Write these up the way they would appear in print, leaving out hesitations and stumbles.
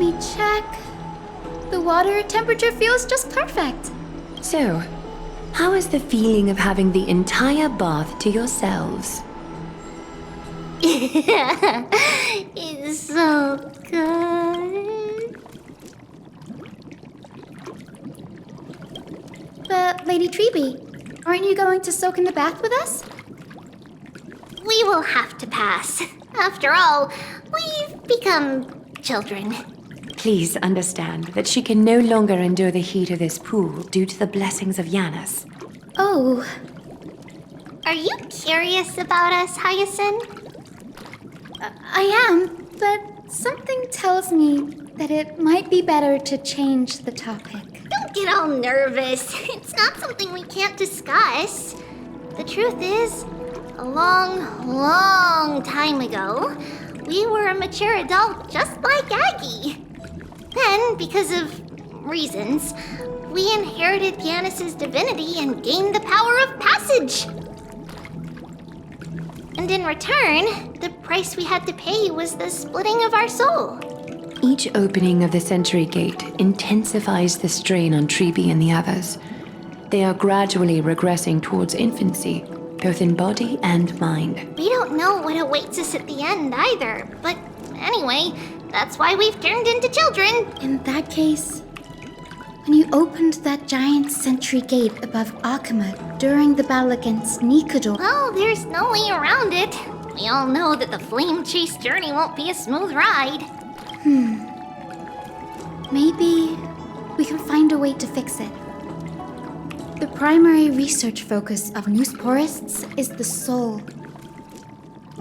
me check. The water temperature feels just perfect. So, how is the feeling of having the entire bath to yourselves? It's so good. But, Lady Treeby, aren't you going to soak in the bath with us? We will have to pass. After all, we've become children. Please understand that she can no longer endure the heat of this pool due to the blessings of Yanis. Oh, Are you curious about us, Hyacinth? I am, but something tells me that it might be better to change the topic. Don't get all nervous. It's not something we can't discuss. The truth is, a long time ago, we were a mature adult just like Aggie. Then, because of reasons, we inherited Yanis's divinity and gained the power of passage. And in return, the price we had to pay was the splitting of our soul. Each opening of the Century Gate intensifies the strain on Treeby and the others. They are gradually regressing towards infancy, both in body and mind. We don't know what awaits us at the end either, but anyway, that's why we've turned into children. In that case, when you opened that giant sentry gate above Akama during the battle against Nikador, Well, there's no way around it. We all know that the flame chase journey won't be a smooth ride. maybe we can find a way to fix it. The primary research focus of Newsporists is the soul.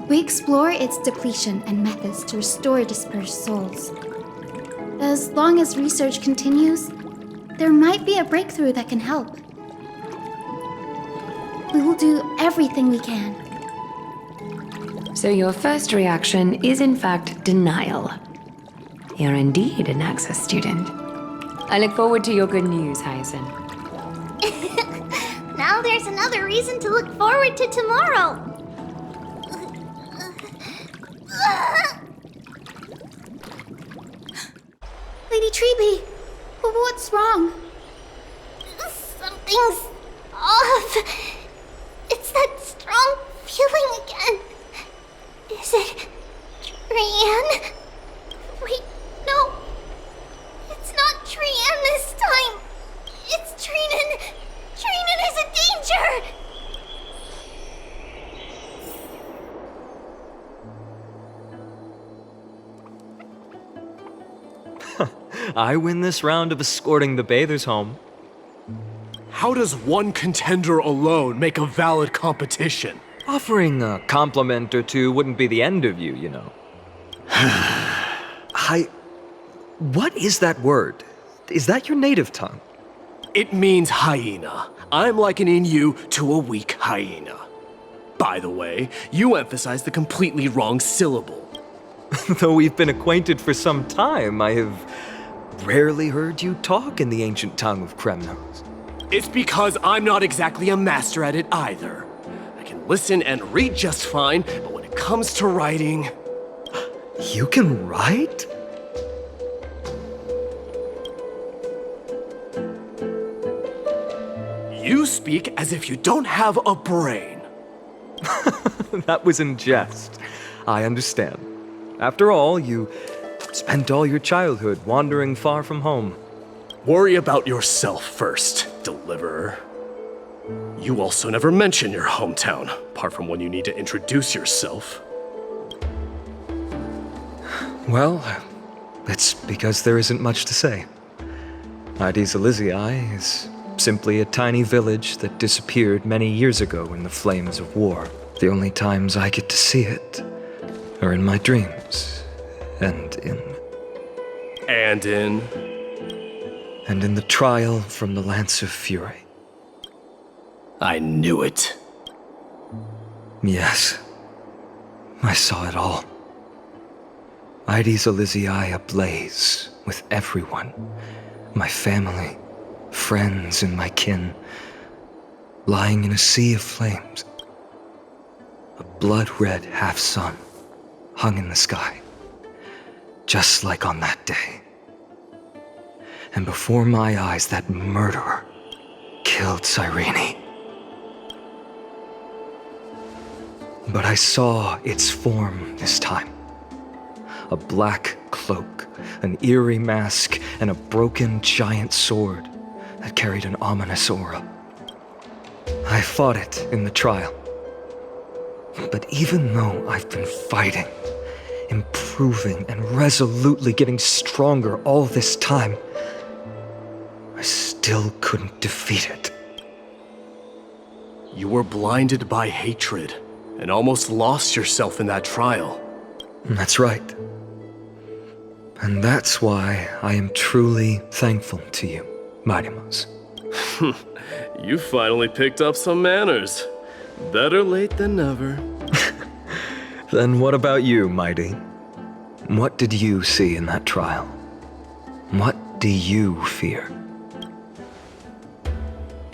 We explore its depletion and methods to restore dispersed souls. As long as research continues, there might be a breakthrough that can help. We will do everything we can. So your first reaction is in fact denial. You're indeed an Access student. I look forward to your good news, Hyacinth. Now there's another reason to look forward to tomorrow. Lady Treeby, what's wrong? Something's off. It's that strong feeling again. Is it Trian? Wait, no. It's not Trian this time. It's Trinan. Trinan is a danger. I win this round of escorting the bathers home. How does one contender alone make a valid competition? Offering a compliment or two wouldn't be the end of you, you know. What is that word? Is that your native tongue? It means hyena. I'm likening you to a weak hyena. By the way, you emphasize the completely wrong syllable. Though we've been acquainted for some time, I have rarely heard you talk in the ancient tongue of Kremnos. It's because I'm not exactly a master at it either. I can listen and read just fine, but when it comes to writing... You can write? You speak as if you don't have a brain. That was in jest. I understand. After all, you spent all your childhood wandering far from home. Worry about yourself first, deliverer. You also never mention your hometown, apart from when you need to introduce yourself. Well, it's because there isn't much to say. Ides Elysiae is simply a tiny village that disappeared many years ago in the flames of war. The only times I get to see it are in my dreams, and in the trial from the Lance of Fury. I knew it. Yes, I saw it all. Ides Elysiae ablaze with everyone. My family, friends, and my kin, lying in a sea of flames. A blood-red half-sun hung in the sky, just like on that day. and before my eyes that murderer killed Cyrene. But I saw its form this time. A black cloak, an eerie mask, and a broken giant sword that carried an ominous aura. I fought it in the trial. But even though I've been fighting, improving, and resolutely getting stronger all this time, I still couldn't defeat it. You were blinded by hatred and almost lost yourself in that trial. That's right. And that's why I am truly thankful to you, Mighty Mouse. You finally picked up some manners. Better late than never. Then what about you, Mighty? What did you see in that trial? What do you fear?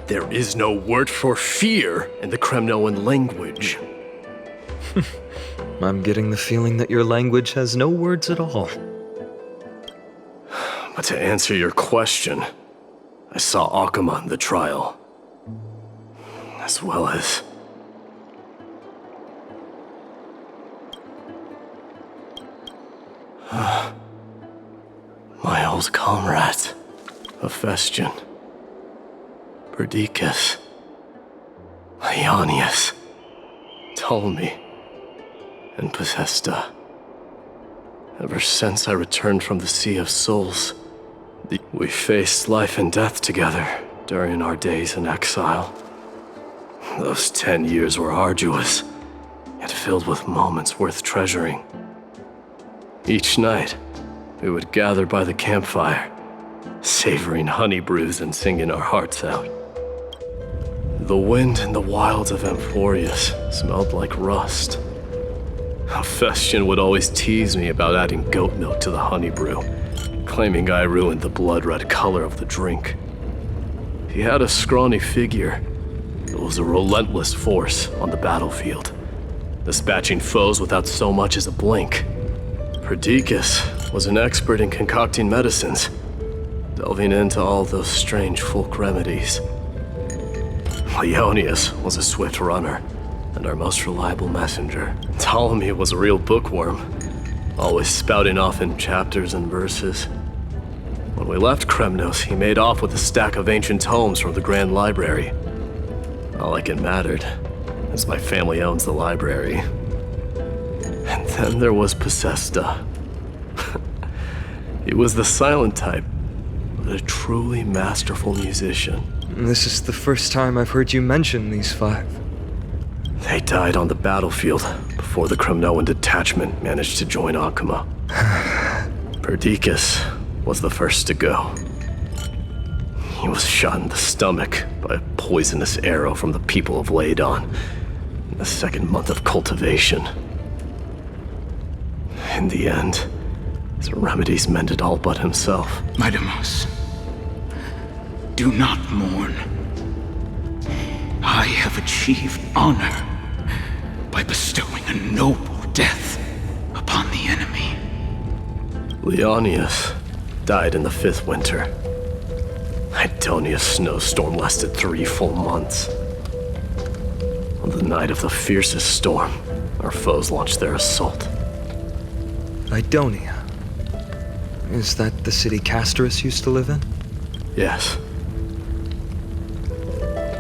There is no word for fear in the Kremnoan language. I'm getting the feeling that your language has no words at all. But to answer your question, I saw Akuma in the trial. As well as... my old comrades, Hephaestion, Perdiccas, Ionius, Ptolemy, and Possesta. Ever since I returned from the Sea of Souls, we faced life and death together during our days in exile. Those 10 years were arduous, yet filled with moments worth treasuring. Each night, we would gather by the campfire, savoring honey brews and singing our hearts out. The wind in the wilds of Amphoreus smelled like rust. Hephaestion would always tease me about adding goat milk to the honey brew, claiming I ruined the blood-red color of the drink. He had a scrawny figure that was a relentless force on the battlefield, dispatching foes without so much as a blink. Perdiccas was an expert in concocting medicines, delving into all those strange folk remedies. Ionius was a swift runner and our most reliable messenger. Ptolemy was a real bookworm, always spouting off in chapters and verses. When we left Kremnos, he made off with a stack of ancient tomes from the Grand Library. Not like it mattered, as my family owns the library. And then there was Possesta. He was the silent type, but a truly masterful musician. This is the first time I've heard you mention these 5. They died on the battlefield before the Kremnoan detachment managed to join Akuma. Perdiccas was the first to go. He was shot in the stomach by a poisonous arrow from the people of Ladon in the 2nd month of cultivation. In the end, his remedies mended all but himself. Mighty Mouse, do not mourn. I have achieved honor by bestowing a noble death upon the enemy. Leonius died in the 5th winter. Idonia's snowstorm lasted 3 full months. On the night of the fiercest storm, our foes launched their assault. Idonia. Is that the city Castorus used to live in? Yes.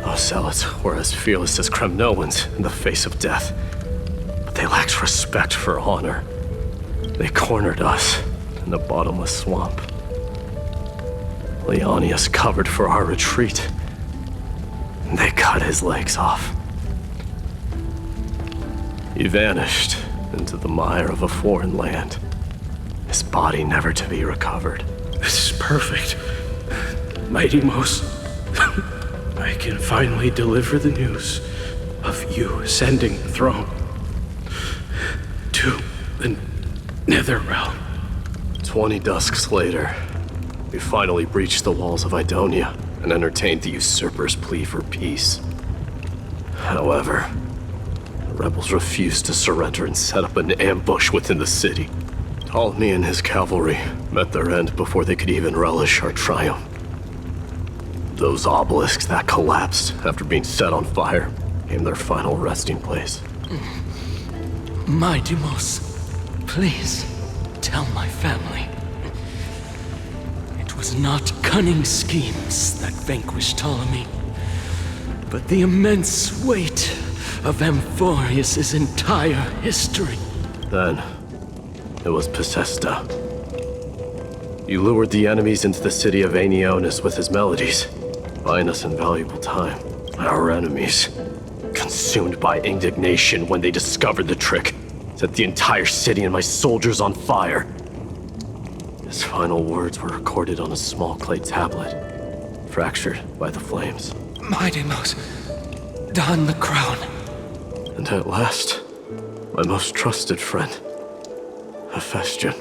Those zealots were as fearless as Kremnoans in the face of death, but they lacked respect for honor. They cornered us in the bottomless swamp. Leonius covered for our retreat, and they cut his legs off. He vanished into the mire of a foreign land, his body never to be recovered. This is perfect. Mighty Mouse, I can finally deliver the news of you ascending the throne to the Nether Realm. 20 dusks later, we finally breached the walls of Idonia and entertained the usurper's plea for peace. However, the rebels refused to surrender and set up an ambush within the city, Ptolemy and his cavalry met their end before they could even relish our triumph. Those obelisks that collapsed after being set on fire became their final resting place. My Deimos, please tell my family. It was not cunning schemes that vanquished Ptolemy, but the immense weight of Amphoreus' entire history. Then, it was Pacesta. He lured the enemies into the city of Aenionis with his melodies, buying us invaluable time. Our enemies, consumed by indignation when they discovered the trick, set the entire city and my soldiers on fire. His final words were recorded on a small clay tablet, fractured by the flames. My Deimos, don the crown. And at last, my most trusted friend, Hephaestion.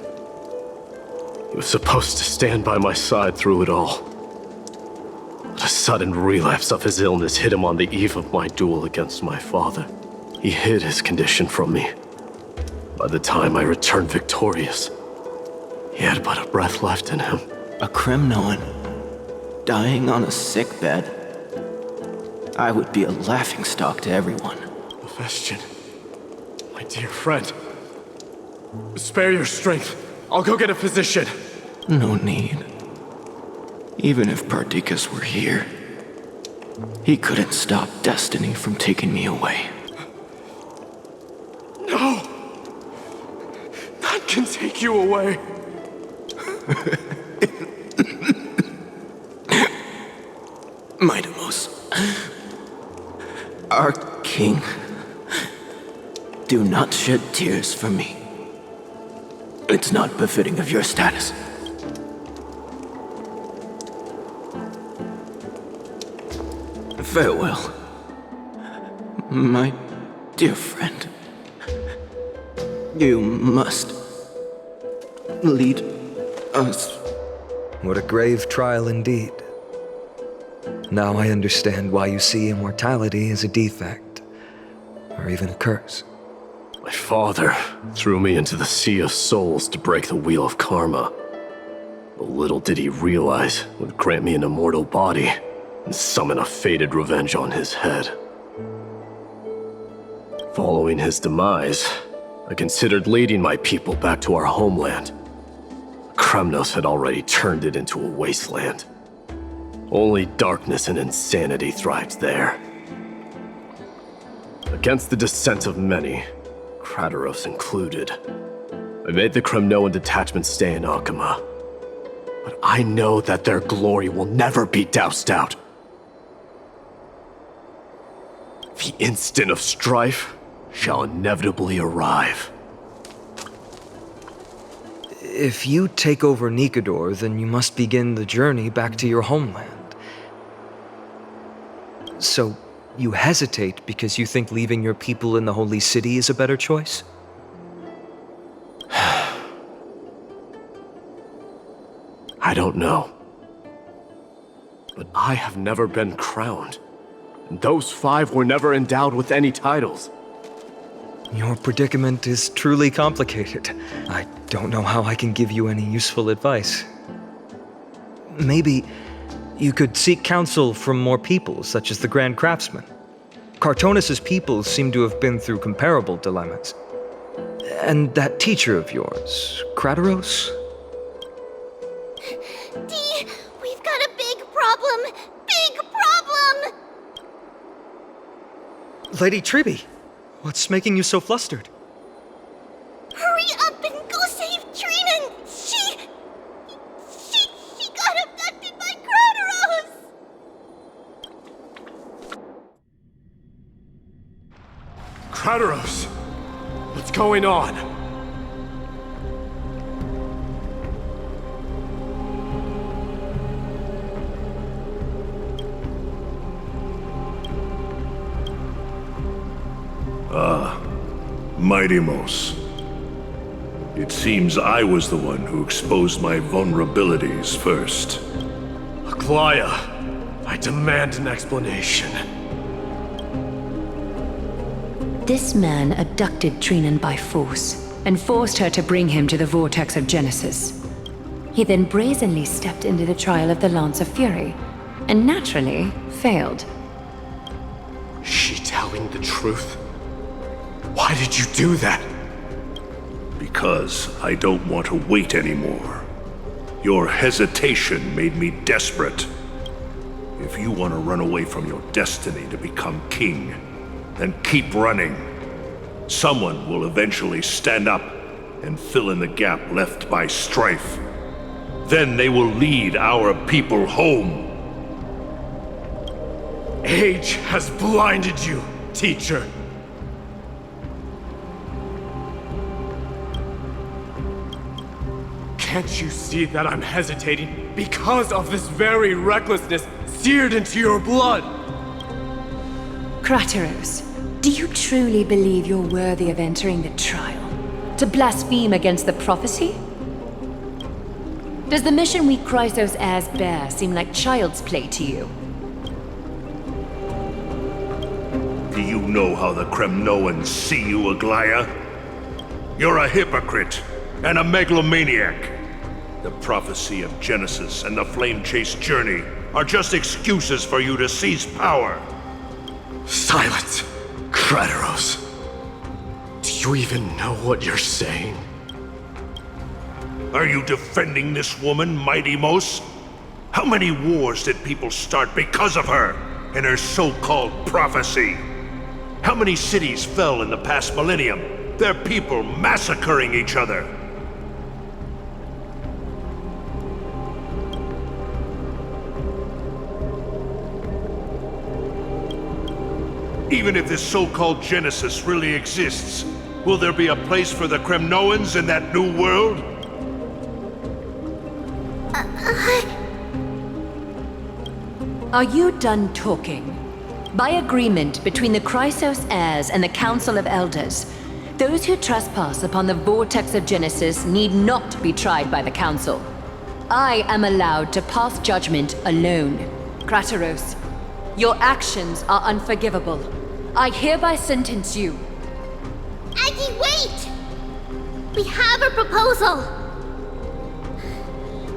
He was supposed to stand by my side through it all. But a sudden relapse of his illness hit him on the eve of my duel against my father. He hid his condition from me. By the time I returned victorious, he had but a breath left in him. A Kremnoan, dying on a sick bed. I would be a laughingstock to everyone. Hephaestion, my dear friend, spare your strength. I'll go get a physician. No need. Even if Perdiccas were here, he couldn't stop destiny from taking me away. No! None can take you away. My Deimos, our king, do not shed tears for me. It's not befitting of your status. Farewell, my dear friend. You must lead us. What a grave trial indeed. Now I understand why you see immortality as a defect, or even a curse. My father threw me into the Sea of Souls to break the wheel of karma. But little did he realize it would grant me an immortal body and summon a fated revenge on his head. Following his demise, I considered leading my people back to our homeland. Kremnos had already turned it into a wasteland. Only darkness and insanity thrived there. Against the dissent of many, Krateros included, I made the Kremnoan detachment stay in Akama. But I know that their glory will never be doused out. The instant of strife shall inevitably arrive. If you take over Nikodor, then you must begin the journey back to your homeland. So, you hesitate because you think leaving your people in the Holy City is a better choice? I don't know. But I have never been crowned. And those 5 were never endowed with any titles. Your predicament is truly complicated. I don't know how I can give you any useful advice. Maybe you could seek counsel from more people, such as the Grand Craftsman. Cartonis' people seem to have been through comparable dilemmas. And that teacher of yours, Krateros? Dee, we've got a big problem! Big problem! Lady Triby, what's making you so flustered? Hurry up and go save Trina! She got abducted by Krateros! Krateros! What's going on? My Deimos. It seems I was the one who exposed my vulnerabilities first. Aglaya, I demand an explanation. This man abducted Trinan by force. and forced her to bring him to the vortex of Genesis. He then brazenly stepped into the trial of the Lance of Fury, and naturally failed. Is she telling the truth? Why did you do that? Because I don't want to wait anymore. Your hesitation made me desperate. If you want to run away from your destiny to become king, then keep running. Someone will eventually stand up and fill in the gap left by strife. Then they will lead our people home. Age has blinded you, teacher. Can't you see that I'm hesitating because of this very recklessness seared into your blood? Crateros, do you truly believe you're worthy of entering the trial? To blaspheme against the prophecy? Does the mission we Chrysos heirs bear seem like child's play to you? Do you know how the Kremnoans see you, Aglaya? You're a hypocrite and a megalomaniac. The prophecy of Genesis and the Flame Chase journey are just excuses for you to seize power. Silence, Crateros. Do you even know what you're saying? Are you defending this woman, Mighty Mos? How many wars did people start because of her and her so-called prophecy? How many cities fell in the past millennium? Their people massacring each other. Even if this so-called Genesis really exists, will there be a place for the Kremnoans in that new world? Are you done talking? By agreement between the Chrysos heirs and the Council of Elders, those who trespass upon the vortex of Genesis need not be tried by the Council. I am allowed to pass judgment alone. Crateros, your actions are unforgivable. I hereby sentence you. Aggie, wait! We have a proposal!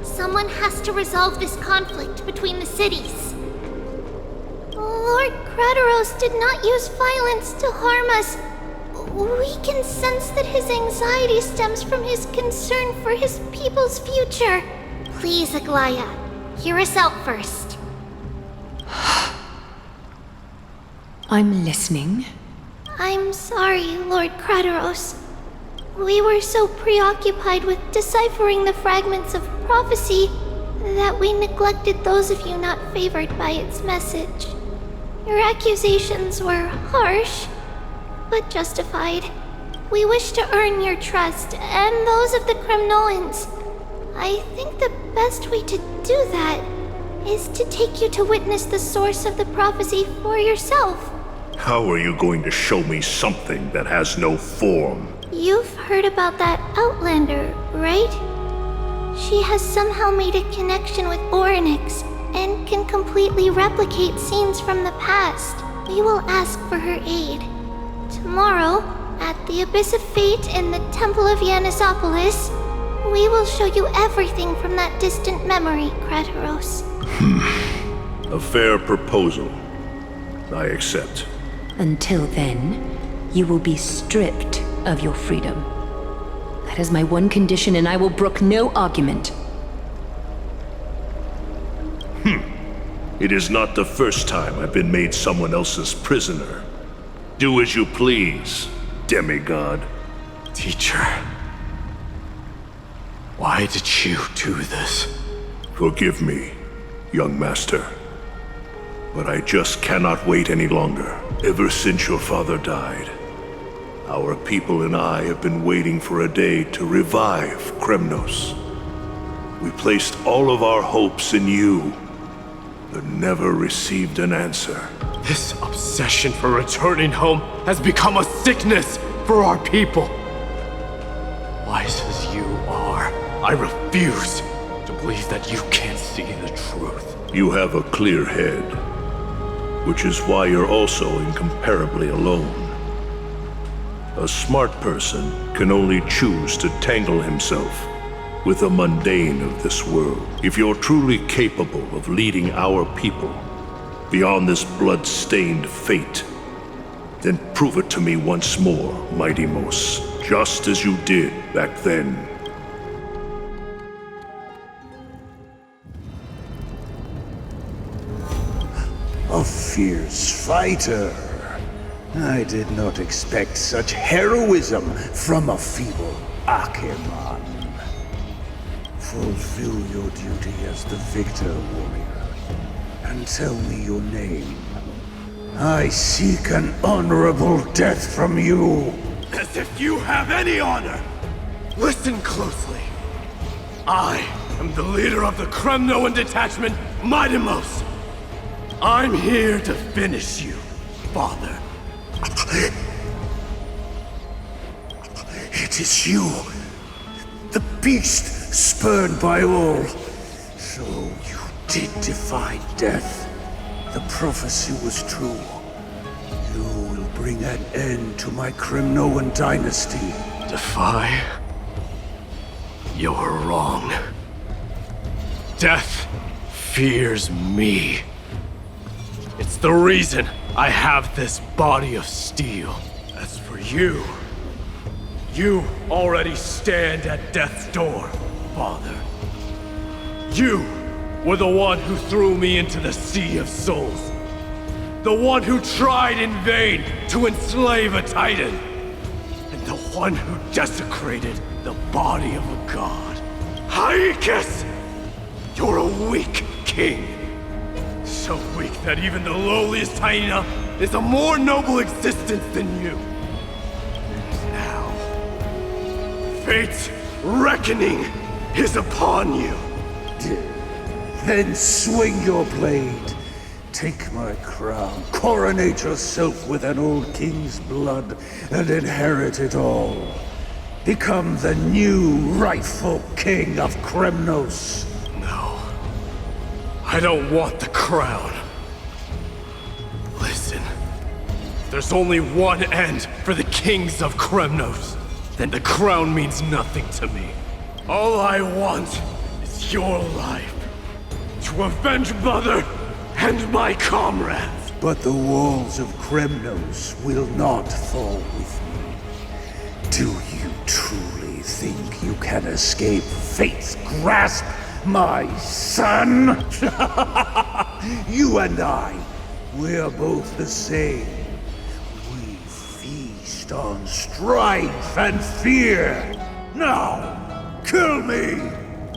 Someone has to resolve this conflict between the cities. Lord Crateros did not use violence to harm us. We can sense that his anxiety stems from his concern for his people's future. Please, Aglaya, hear us out first. I'm listening. I'm sorry, Lord Crateros. We were so preoccupied with deciphering the fragments of prophecy that we neglected those of you not favored by its message. Your accusations were harsh, but justified. We wish to earn your trust and those of the Kremnoans. I think the best way to do that is to take you to witness the source of the prophecy for yourself. How are you going to show me something that has no form? You've heard about that Outlander, right? She has somehow made a connection with Orynyx and can completely replicate scenes from the past. We will ask for her aid. Tomorrow, at the Abyss of Fate in the Temple of Yanisopolis, we will show you everything from that distant memory, Crateros. A fair proposal. I accept. Until then, you will be stripped of your freedom. That is my one condition, and I will brook no argument. It is not the first time I've been made someone else's prisoner. Do as you please, demigod. Teacher, why did you do this? Forgive me, young master. But I just cannot wait any longer. Ever since your father died, our people and I have been waiting for a day to revive Kremnos. We placed all of our hopes in you, but never received an answer. This obsession for returning home has become a sickness for our people. Wise as you are, I refuse to believe that you can't see the truth. You have a clear head, which is why you're also incomparably alone. A smart person can only choose to tangle himself with the mundane of this world. If you're truly capable of leading our people beyond this blood-stained fate, then prove it to me once more, Mighty Mos, just as you did back then. A fierce fighter. I did not expect such heroism from a feeble Acheman. Fulfill your duty as the victor, warrior, and tell me your name. I seek an honorable death from you. As if you have any honor! Listen closely. I am the leader of the Kremnoan detachment, Mighty Mos. I'm here to finish you, father. It is you, the beast spurned by all. So you did defy death. The prophecy was true. You will bring an end to my Kremnoan dynasty. Defy? You're wrong. Death fears me. It's the reason I have this body of steel. As for you, you already stand at death's door, father. You were the one who threw me into the Sea of Souls. The one who tried in vain to enslave a titan. And the one who desecrated the body of a god. Haikis! You're a weak king. So weak that even the lowliest hyena is a more noble existence than you. And now, fate's reckoning is upon you. Then swing your blade. Take my crown. Coronate yourself with an old king's blood and inherit it all. Become the new rightful king of Kremnos. No. I don't want the crown. Listen. There's only one end for the kings of Kremnos. Then the crown means nothing to me. All I want is your life. To avenge Mother and my comrades. But the walls of Kremnos will not fall with me. Do you truly think you can escape fate's grasp, my son? You and I, we're both the same. We feast on strife and fear. Now, kill me!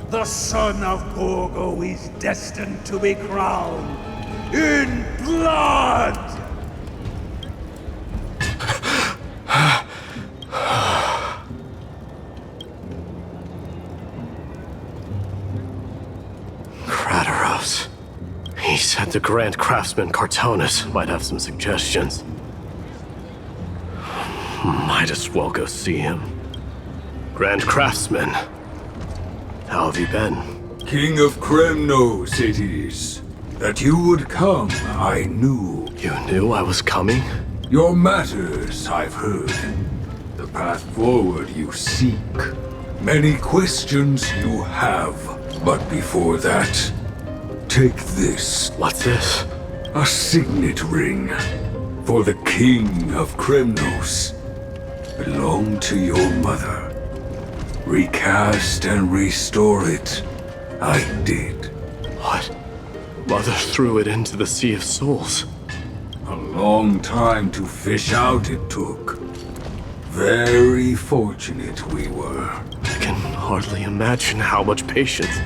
The son of Gorgo is destined to be crowned in blood! Krataros. He said the Grand Craftsman Cartonus might have some suggestions. Might as well go see him. Grand Craftsman, how have you been? King of Kremnos it is. That you would come, I knew. You knew I was coming? Your matters, I've heard. The path forward you seek. Many questions you have. But before that, take this. What's this? A signet ring. For the King of Kremnos. Belonged to your mother. Recast and restore it. I did. What? Mother threw it into the Sea of Souls. A long time to fish out it took. Very fortunate we were. I can hardly imagine how much patience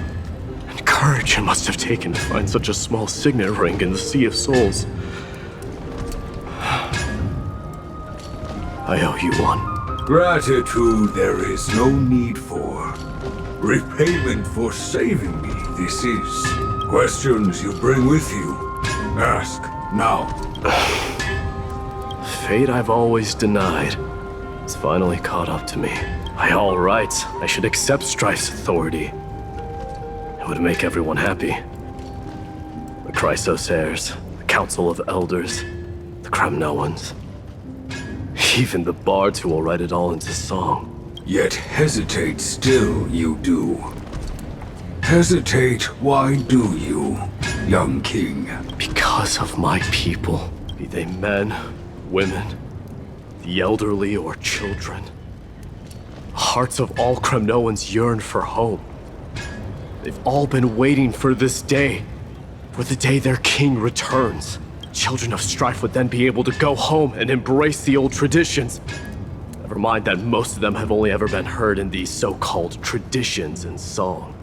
and courage it must have taken to find such a small signet ring in the Sea of Souls. I owe you one. Gratitude there is no need for. Repayment for saving me, this is. Questions you bring with you. Ask, now. Fate I've always denied has finally caught up to me. By all rights, I should accept Strife's authority. It would make everyone happy. The Chrysos heirs, the Council of Elders, the Kremnoans. Even the bards who will write it all into song. Yet hesitate still you do. Hesitate, why do you, young king? Because of my people. Be they men, women, the elderly, or children. Hearts of all Kremnoans yearn for home. They've all been waiting for this day. For the day their king returns. Children of strife would then be able to go home and embrace the old traditions. Never mind that most of them have only ever been heard in these so-called traditions in song.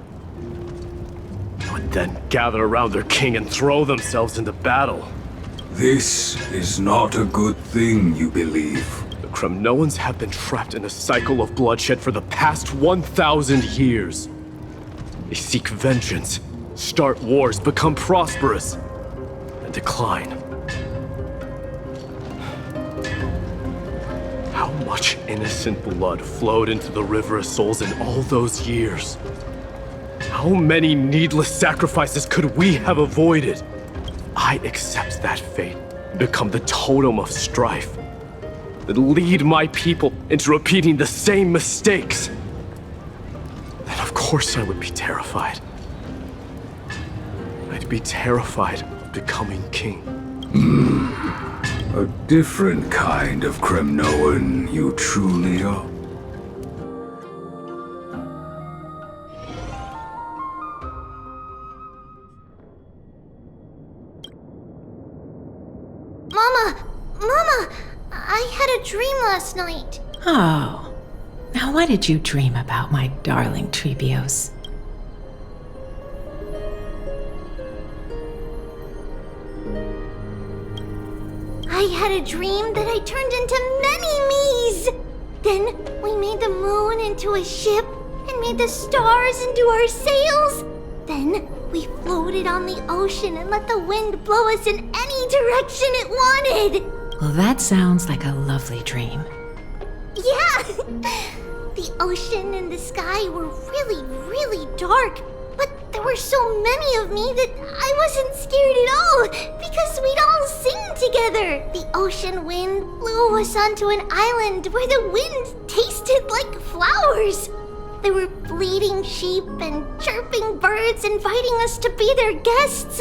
They would then gather around their king and throw themselves into battle. This is not a good thing, you believe. The Kremnoans have been trapped in a cycle of bloodshed for the past 1,000 years. They seek vengeance, start wars, become prosperous, and decline. How much innocent blood flowed into the River of Souls in all those years? How many needless sacrifices could we have avoided? I accept that fate and become the totem of strife that lead my people into repeating the same mistakes. Then of course I would be terrified. I'd be terrified of becoming king. A different kind of Kremnoan you truly are. Mama, I had a dream last night. Oh. Now what did you dream about, my darling Treebios? I had a dream that I turned into many me's. Then we made the moon into a ship and made the stars into our sails. Then we floated on the ocean and let the wind blow us in any direction it wanted. Well, that sounds like a lovely dream. Yeah! The ocean and the sky were really, really dark. But there were so many of me that I wasn't scared at all, because we'd all sing together. The ocean wind blew us onto an island where the wind tasted like flowers. There were bleating sheep and chirping birds inviting us to be their guests.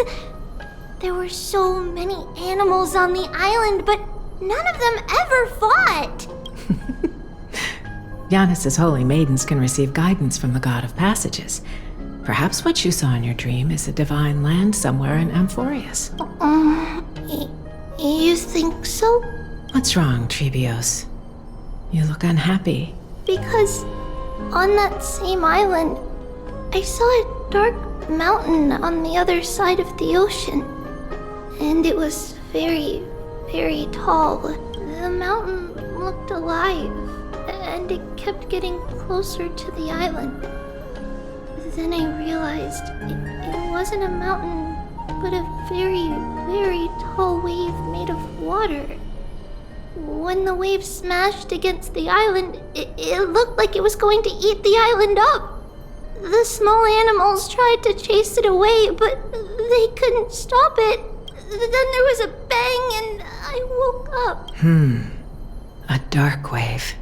There were so many animals on the island, but none of them ever fought. Giannis's holy maidens can receive guidance from the god of passages. Perhaps what you saw in your dream is a divine land somewhere in Amphoreus. You think so? What's wrong, Treebios? You look unhappy. Because on that same island, I saw a dark mountain on the other side of the ocean. And it was very, very tall. The mountain looked alive, and it kept getting closer to the island. Then I realized it wasn't a mountain, but a very, very tall wave made of water. When the wave smashed against the island, it looked like it was going to eat the island up. The small animals tried to chase it away, but they couldn't stop it. Then there was a bang and I woke up. A dark wave.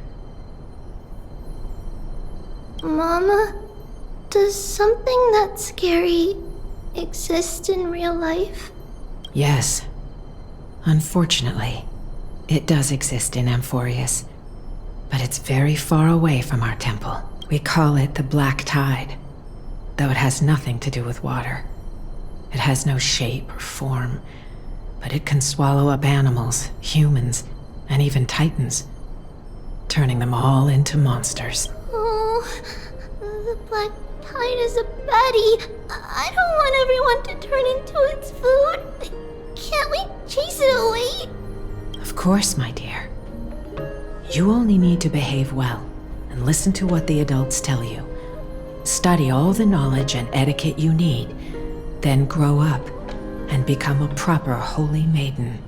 Mama? Does something that scary exist in real life? Yes. Unfortunately, it does exist in Amphoreus, but it's very far away from our temple. We call it the Black Tide, though it has nothing to do with water. It has no shape or form, but it can swallow up animals, humans, and even titans, turning them all into monsters. Oh, the Black Tide is a baddie. I don't want everyone to turn into its food. Can't we chase it away? Of course, my dear. You only need to behave well and listen to what the adults tell you. Study all the knowledge and etiquette you need, then grow up and become a proper holy maiden.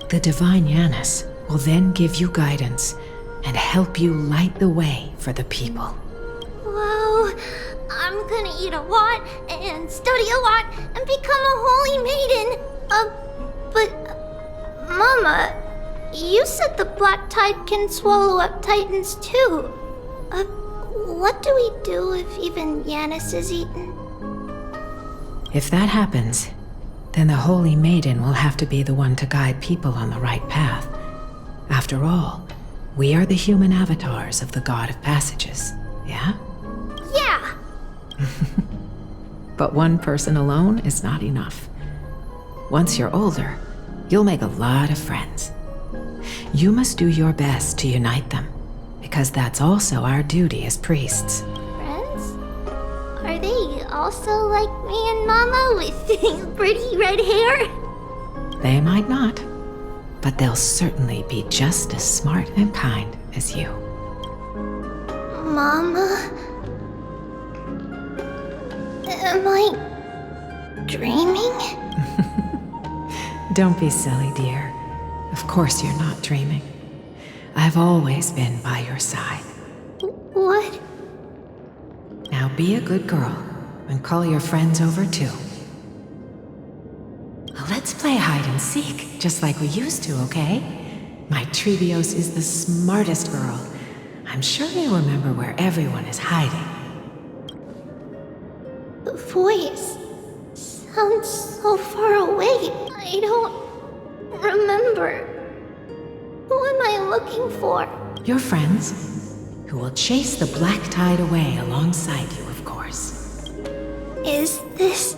The divine Giannis will then give you guidance and help you light the way for the people. Wow, I'm gonna eat a lot and study a lot and become a holy maiden. But Mama, you said the black tide can swallow up titans too. What do we do if even Yanis is eaten? If that happens, then the Holy Maiden will have to be the one to guide people on the right path. After all, we are the human avatars of the God of Passages, yeah? Yeah! But one person alone is not enough. Once you're older, you'll make a lot of friends. You must do your best to unite them, because that's also our duty as priests. Friends? Are they also like me and Mama with pretty red hair? They might not, but they'll certainly be just as smart and kind as you. Mama? Am I dreaming? Don't be silly, dear. Of course you're not dreaming. I've always been by your side. What? Now be a good girl and call your friends over too. Let's play hide and seek, just like we used to, okay? My Trevios is the smartest girl. I'm sure you'll remember where everyone is hiding. The voice sounds so far away. I don't remember. Who am I looking for? Your friends, who will chase the black tide away alongside you, of course. Is this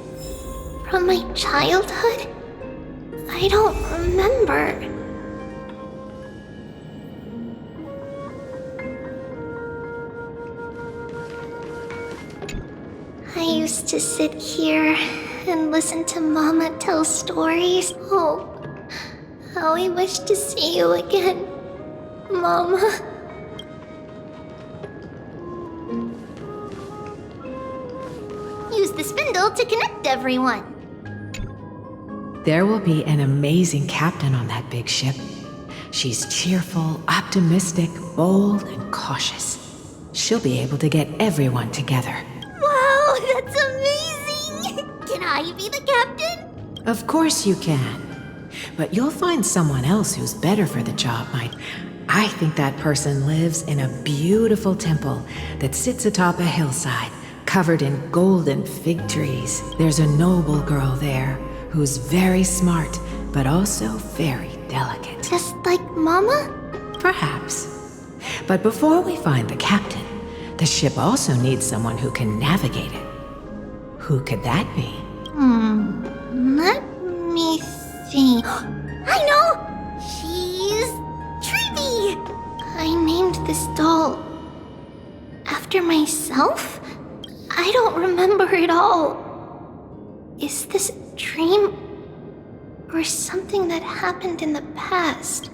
from my childhood? I don't remember. I used to sit here and listen to Mama tell stories. Oh, how I wish to see you again, Mama. Use the spindle to connect everyone. There will be an amazing captain on that big ship. She's cheerful, optimistic, bold, and cautious. She'll be able to get everyone together. Wow, that's amazing! Can I be the captain? Of course you can. But you'll find someone else who's better for the job, I think that person lives in a beautiful temple that sits atop a hillside, covered in golden fig trees. There's a noble girl there who's very smart, but also very delicate. Just like Mama? Perhaps. But before we find the captain, the ship also needs someone who can navigate it. Who could that be? Let me see. I know! She's Trevi! I named this doll after myself? I don't remember it all. Is this a dream or something that happened in the past?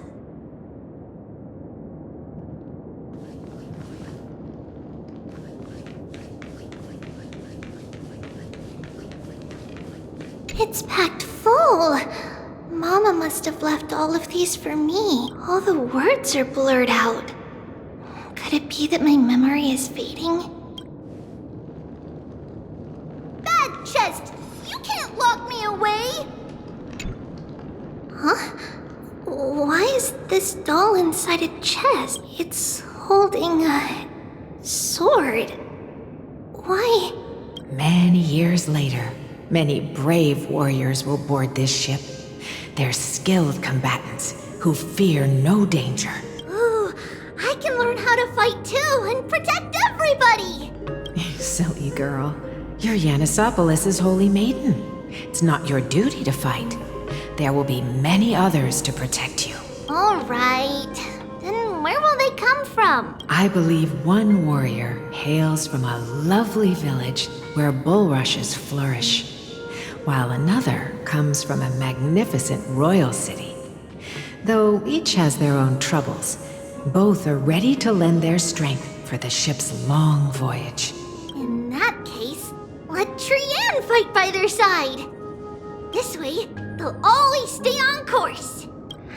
It's packed full. Mama must have left all of these for me. All the words are blurred out. Could it be that my memory is fading? Bad chest! You can't lock me away! Huh? Why is this doll inside a chest? It's holding a sword. Why? Many years later, many brave warriors will board this ship. They're skilled combatants who fear no danger. Ooh, I can learn how to fight too and protect everybody! Silly girl. You're Yanisopoulos' holy maiden. It's not your duty to fight. There will be many others to protect you. Alright. Then where will they come from? I believe one warrior hails from a lovely village where bulrushes flourish, while another comes from a magnificent royal city. Though each has their own troubles, both are ready to lend their strength for the ship's long voyage. In that case, let Trianne fight by their side. This way, they'll always stay on course.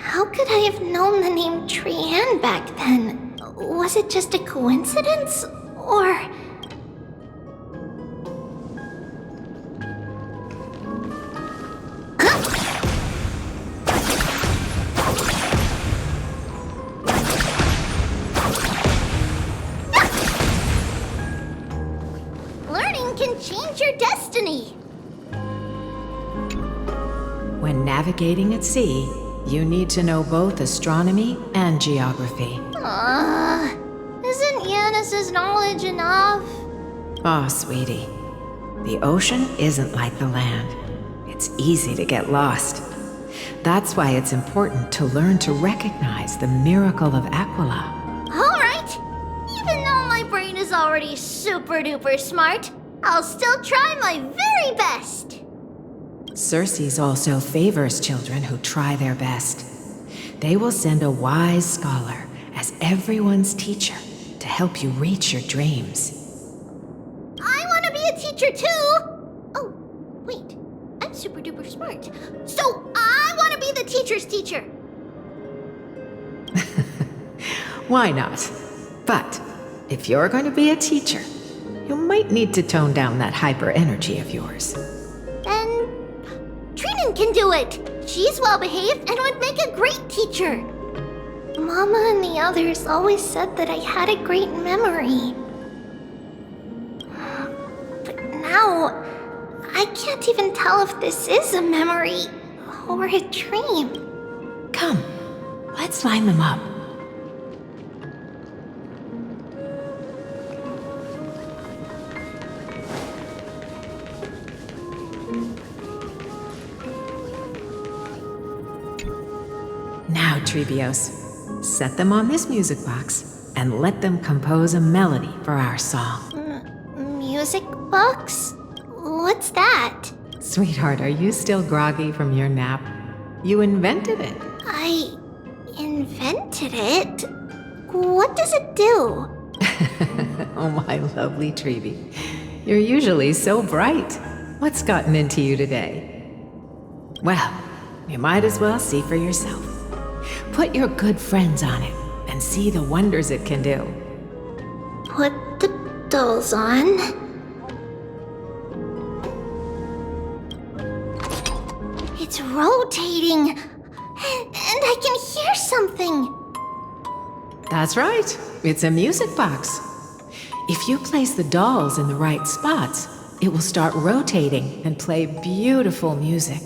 How could I have known the name Trianne back then? Was it just a coincidence? Or... destiny? When navigating at sea, you need to know both astronomy and geography. Isn't Yanis's knowledge enough? Oh, sweetie. The ocean isn't like the land. It's easy to get lost. That's why it's important to learn to recognize the miracle of Aquila. Alright! Even though my brain is already super duper smart, I'll still try my very best! Circe also favors children who try their best. They will send a wise scholar as everyone's teacher to help you reach your dreams. I want to be a teacher too! Oh, wait. I'm super duper smart. So I want to be the teacher's teacher! Why not? But if you're going to be a teacher, you might need to tone down that hyper energy of yours. Then Trinan can do it! She's well behaved and would make a great teacher! Mama and the others always said that I had a great memory. But now, I can't even tell if this is a memory or a dream. Come, let's line them up. Now, Trebios, set them on this music box and let them compose a melody for our song. Music box? What's that? Sweetheart, are you still groggy from your nap? You invented it. I invented it? What does it do? Oh, my lovely Trebi. You're usually so bright. What's gotten into you today? Well, you might as well see for yourself. Put your good friends on it and see the wonders it can do. Put the dolls on. It's rotating, and I can hear something. That's right. It's a music box. If you place the dolls in the right spots, it will start rotating and play beautiful music.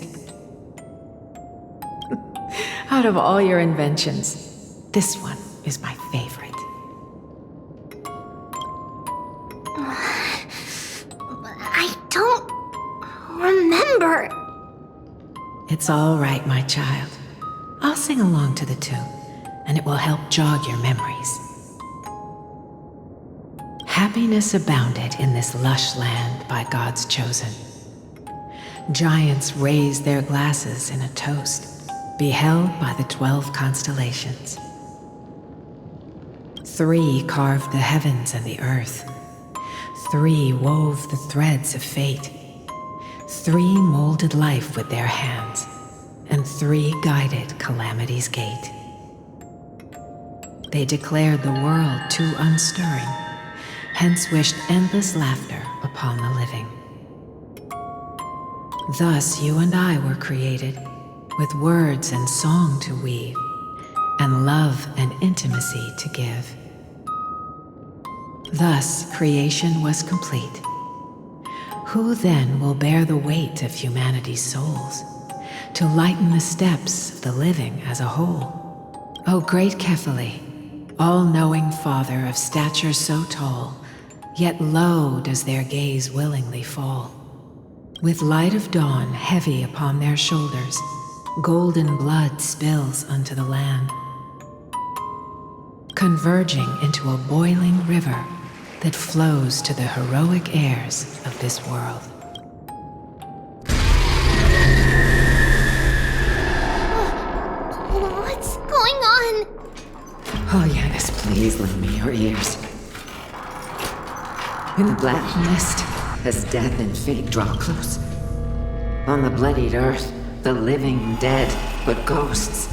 Out of all your inventions, this one is my favorite. I don't remember. It's all right, my child. I'll sing along to the tune, and it will help jog your memories. Happiness abounded in this lush land by God's chosen. Giants raised their glasses in a toast, beheld by the 12 constellations. 3 carved the heavens and the earth. 3 wove the threads of fate. 3 molded life with their hands, and 3 guided calamity's gate. They declared the world too unstirring, hence wished endless laughter upon the living. Thus you and I were created, with words and song to weave, and love and intimacy to give. Thus creation was complete. Who then will bear the weight of humanity's souls, to lighten the steps of the living as a whole? O great Kephale, all-knowing Father of stature so tall, yet low does their gaze willingly fall. With light of dawn heavy upon their shoulders, golden blood spills unto the land, converging into a boiling river that flows to the heroic heirs of this world. What's going on? Oh, Yanis, please lend me your ears. In the black mist, as death and fate draw close, on the bloodied earth, the living dead, but ghosts.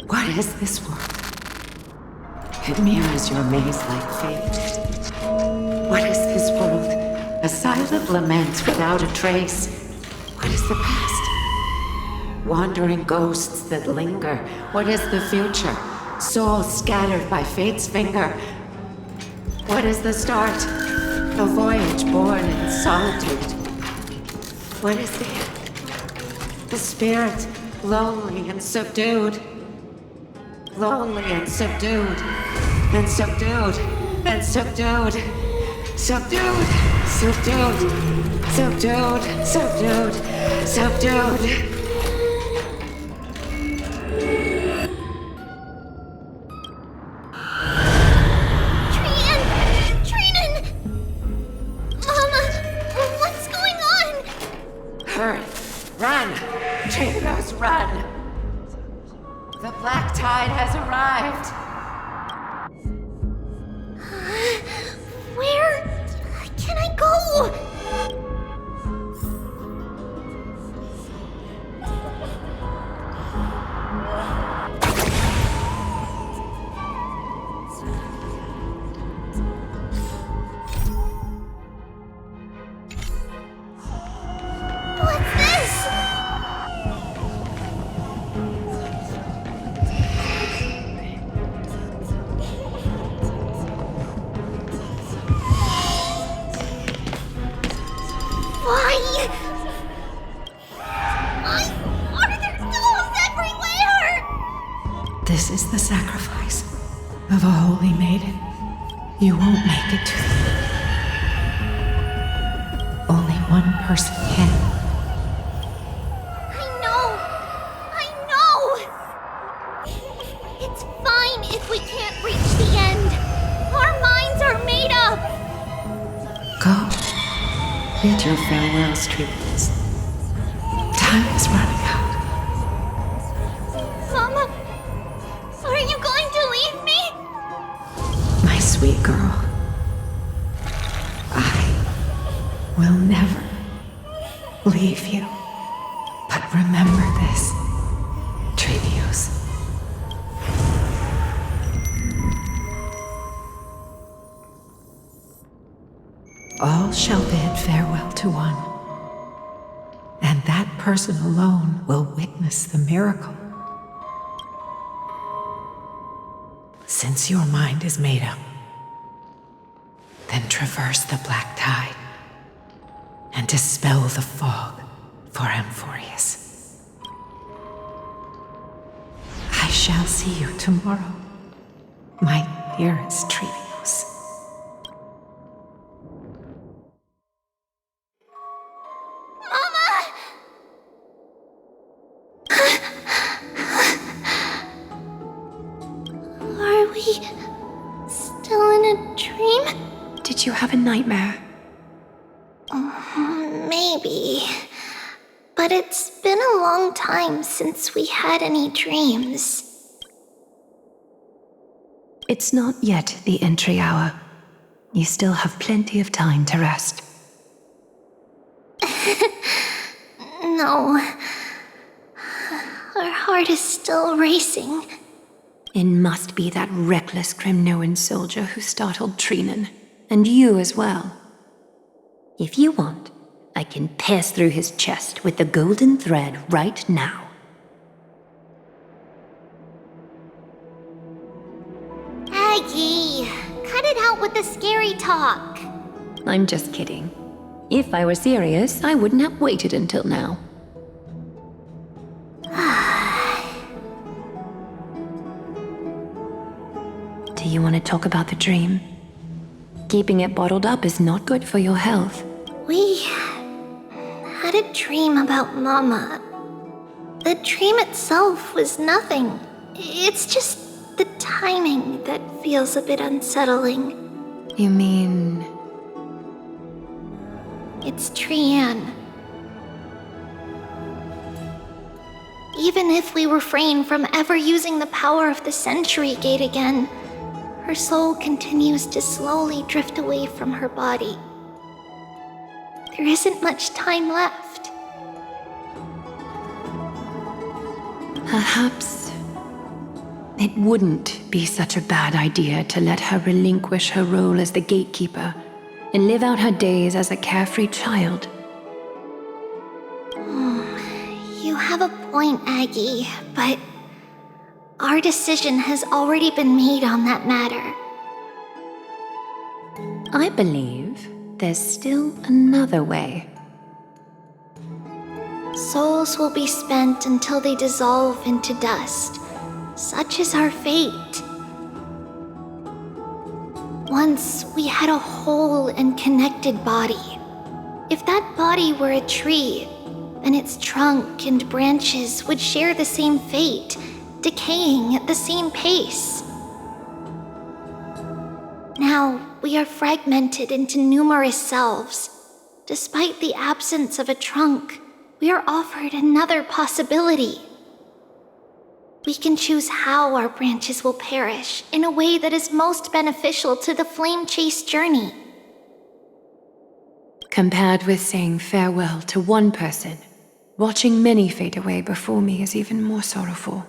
What is this world? It mirrors your maze-like fate. What is this world? A silent lament without a trace. What is the past? Wandering ghosts that linger. What is the future? Souls scattered by fate's finger. What is the start? A voyage born in solitude. What is the spirit, lonely and subdued. Lonely and subdued. And subdued. And subdued. Subdued. Subdued. Subdued. Subdued. Subdued. Run! Trailblaze, run! The black tide has arrived! Where can I go? This is the sacrifice of a holy maiden. You won't make it to the... Only one person can. I know! It's fine if we can't reach the end. Our minds are made up! Go. Bid your farewells, Trailblaze. Time is running out. Mama, are you going to leave me? My sweet girl. I will never leave you. But remember this, Trevius. All shall bid farewell to one, and that person alone will witness the miracle. Since your mind is made up, then traverse the black tide and dispel the fog for Amphoreus. I shall see you tomorrow, my dearest Trevius. Are we still in a dream? Did you have a nightmare? Maybe. But it's been a long time since we had any dreams. It's not yet the entry hour. You still have plenty of time to rest. No. Our heart is still racing. It must be that reckless Kremnoan soldier who startled Trinan. And you as well. If you want, I can pierce through his chest with the golden thread right now. Aggie, cut it out with the scary talk. I'm just kidding. If I were serious, I wouldn't have waited until now. Do you want to talk about the dream? Keeping it bottled up is not good for your health. We had a dream about Mama. The dream itself was nothing. It's just the timing that feels a bit unsettling. You mean... It's Trian. Even if we refrain from ever using the power of the Century Gate again, her soul continues to slowly drift away from her body. There isn't much time left. Perhaps it wouldn't be such a bad idea to let her relinquish her role as the gatekeeper and live out her days as a carefree child. You have a point, Aggie, but our decision has already been made on that matter. I believe there's still another way. Souls will be spent until they dissolve into dust. Such is our fate. Once we had a whole and connected body. If that body were a tree, then its trunk and branches would share the same fate, decaying at the same pace. Now, we are fragmented into numerous selves. Despite the absence of a trunk, we are offered another possibility. We can choose how our branches will perish in a way that is most beneficial to the flame chase journey. Compared with saying farewell to one person, watching many fade away before me is even more sorrowful.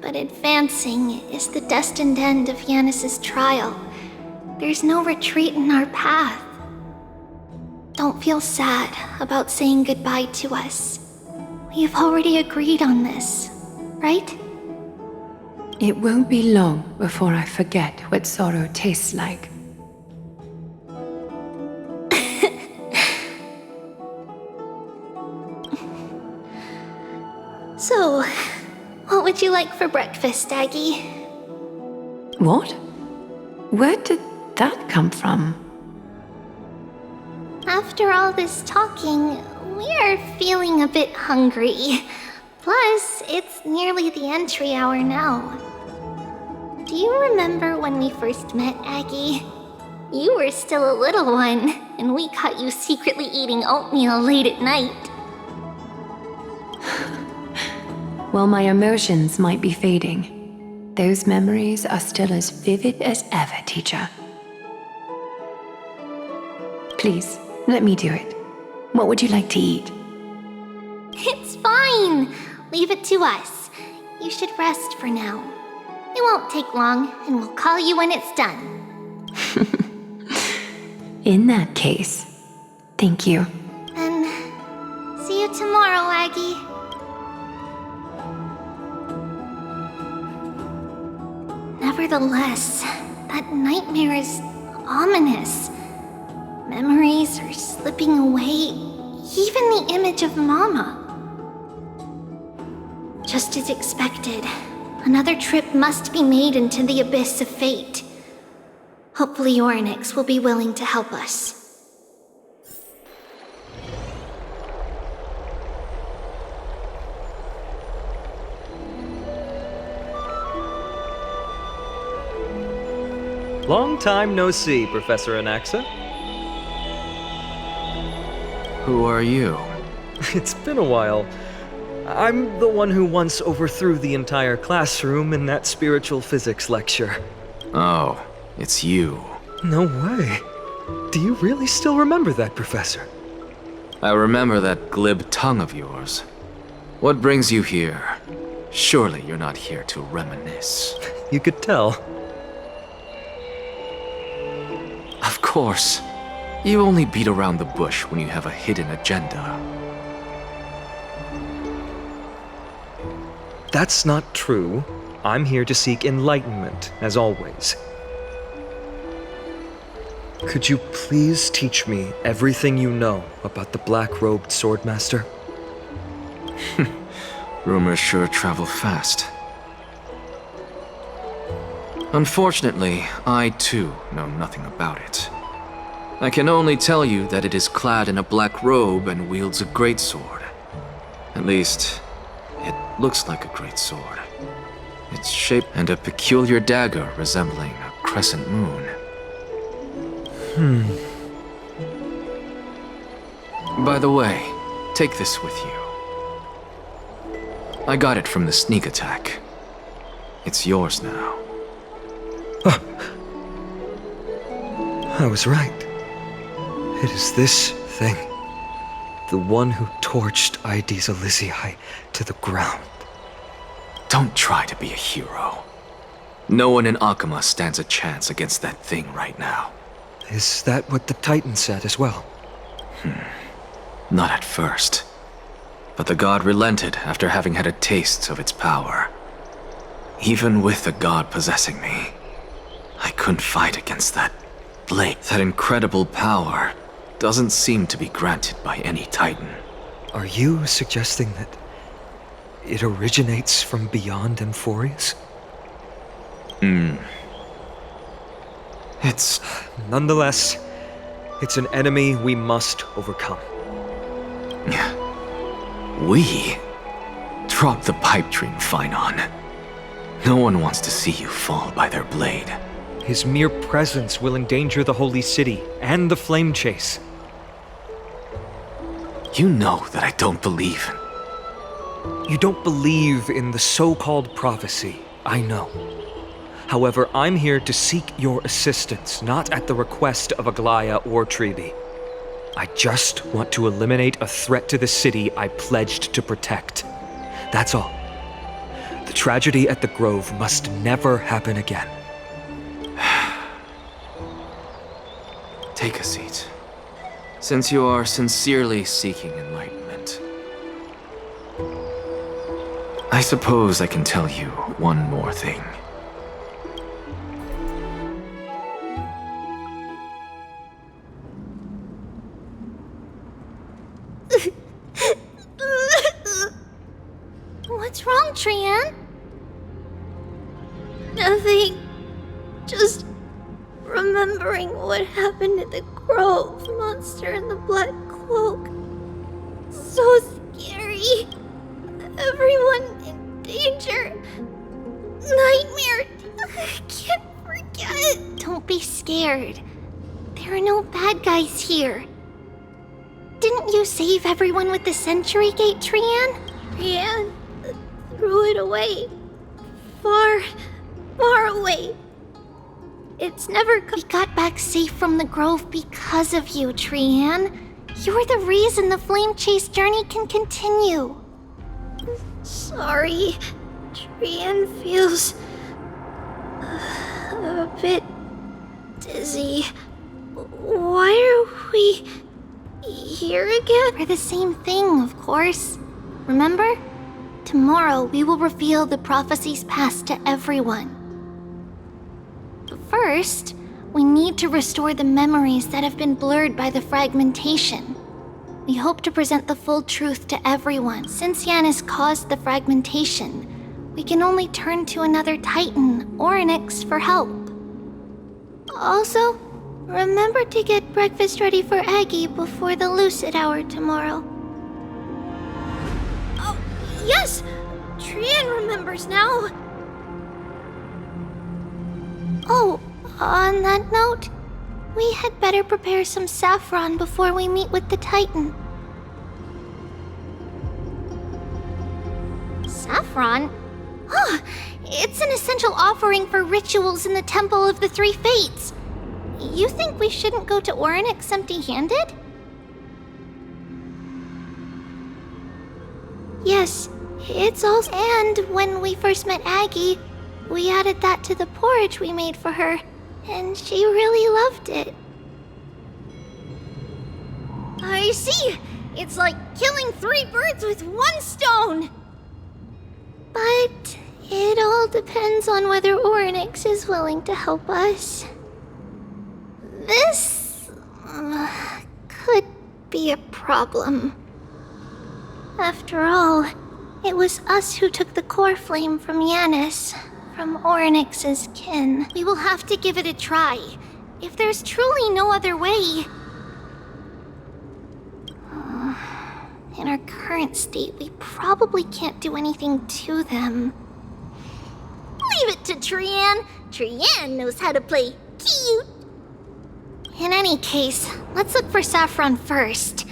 But advancing is the destined end of Yanis's trial. There's no retreat in our path. Don't feel sad about saying goodbye to us. We've already agreed on this, right? It won't be long before I forget what sorrow tastes like. So, what would you like for breakfast, Aggie? What? Where did that come from? After all this talking, we are feeling a bit hungry. Plus, it's nearly the entry hour now. Do you remember when we first met, Aggie? You were still a little one, and we caught you secretly eating oatmeal late at night. While my emotions might be fading, those memories are still as vivid as ever, teacher. Please, let me do it. What would you like to eat? It's fine! Leave it to us. You should rest for now. It won't take long, and we'll call you when it's done. In that case, thank you. And see you tomorrow, Aggie. Nevertheless, that nightmare is ominous. Memories are slipping away, even the image of Mama. Just as expected, another trip must be made into the abyss of fate. Hopefully Orynyx will be willing to help us. Long time no see, Professor Anaxa. Who are you? It's been a while. I'm the one who once overthrew the entire classroom in that spiritual physics lecture. Oh, it's you. No way. Do you really still remember that, Professor? I remember that glib tongue of yours. What brings you here? Surely you're not here to reminisce. You could tell. Of course. You only beat around the bush when you have a hidden agenda. That's not true. I'm here to seek enlightenment, as always. Could you please teach me everything you know about the black-robed swordmaster? Rumors sure travel fast. Unfortunately, I too know nothing about it. I can only tell you that it is clad in a black robe and wields a greatsword. At least, it looks like a greatsword. Its shape and a peculiar dagger resembling a crescent moon. By the way, take this with you. I got it from the sneak attack. It's yours now. I was right. It is this thing. The one who torched Aedes Elysiae to the ground. Don't try to be a hero. No one in Akama stands a chance against that thing right now. Is that what the Titan said as well? Not at first. But the god relented after having had a taste of its power. Even with the god possessing me, I couldn't fight against that blade. That incredible power doesn't seem to be granted by any Titan. Are you suggesting that it originates from beyond Amphoreus? It's... Nonetheless, it's an enemy we must overcome. We? Drop the pipe dream, Phynon. No one wants to see you fall by their blade. His mere presence will endanger the Holy City and the Flame Chase. You know that I don't believe. You don't believe in the so-called prophecy, I know. However, I'm here to seek your assistance, not at the request of Aglaya or Tribi. I just want to eliminate a threat to the city I pledged to protect. That's all. The tragedy at the Grove must never happen again. Take a seat. Since you are sincerely seeking enlightenment, I suppose I can tell you one more thing. What's wrong, Trian? Nothing. Just remembering what happened at the Grove. Monster in the black cloak. So scary. Everyone in danger. Nightmare. I can't forget. Don't be scared. There are no bad guys here. Didn't you save everyone with the Century Gate, Trian? Trian threw it away. Far, far away. It's never We got back safe from the Grove because of you, Trian. You're the reason the Flame Chase journey can continue. Sorry. Trian feels a bit dizzy. Why are we here again? For the same thing, of course. Remember? Tomorrow we will reveal the prophecies past to everyone. But first, we need to restore the memories that have been blurred by the fragmentation. We hope to present the full truth to everyone. Since Yanis caused the fragmentation, we can only turn to another Titan, Orynyx, for help. Also, remember to get breakfast ready for Aggie before the lucid hour tomorrow. Oh, yes! Trian remembers now. Oh, on that note, we had better prepare some saffron before we meet with the Titan. Saffron? Oh, it's an essential offering for rituals in the Temple of the Three Fates. You think we shouldn't go to Orynyx empty-handed? Yes, it's also... And when we first met Aggie, we added that to the porridge we made for her, and she really loved it. I see! It's like killing 3 birds with 1 stone! But it all depends on whether Orynyx is willing to help us. This could be a problem. After all, it was us who took the core flame from Yanis, from Orynyx's kin. We will have to give it a try. If there's truly no other way... In our current state, we probably can't do anything to them. Leave it to Trian. Trian knows how to play cute. In any case, let's look for saffron first.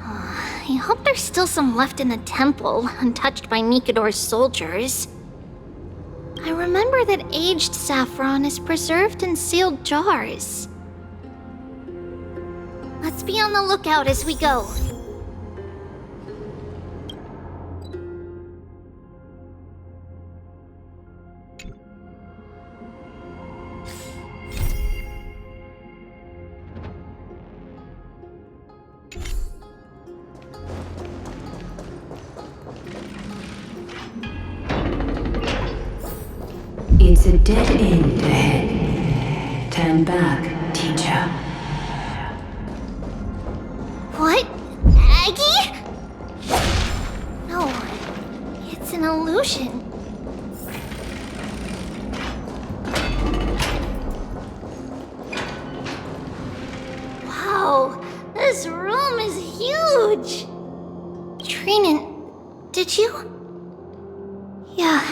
I hope there's still some left in the temple, untouched by Nikador's soldiers. I remember that aged saffron is preserved in sealed jars. Let's be on the lookout as we go. It's a dead end ahead. Turn back to soldier. What? Aggie? No, it's an illusion. Wow, this room is huge. Trainan, did you? Yeah,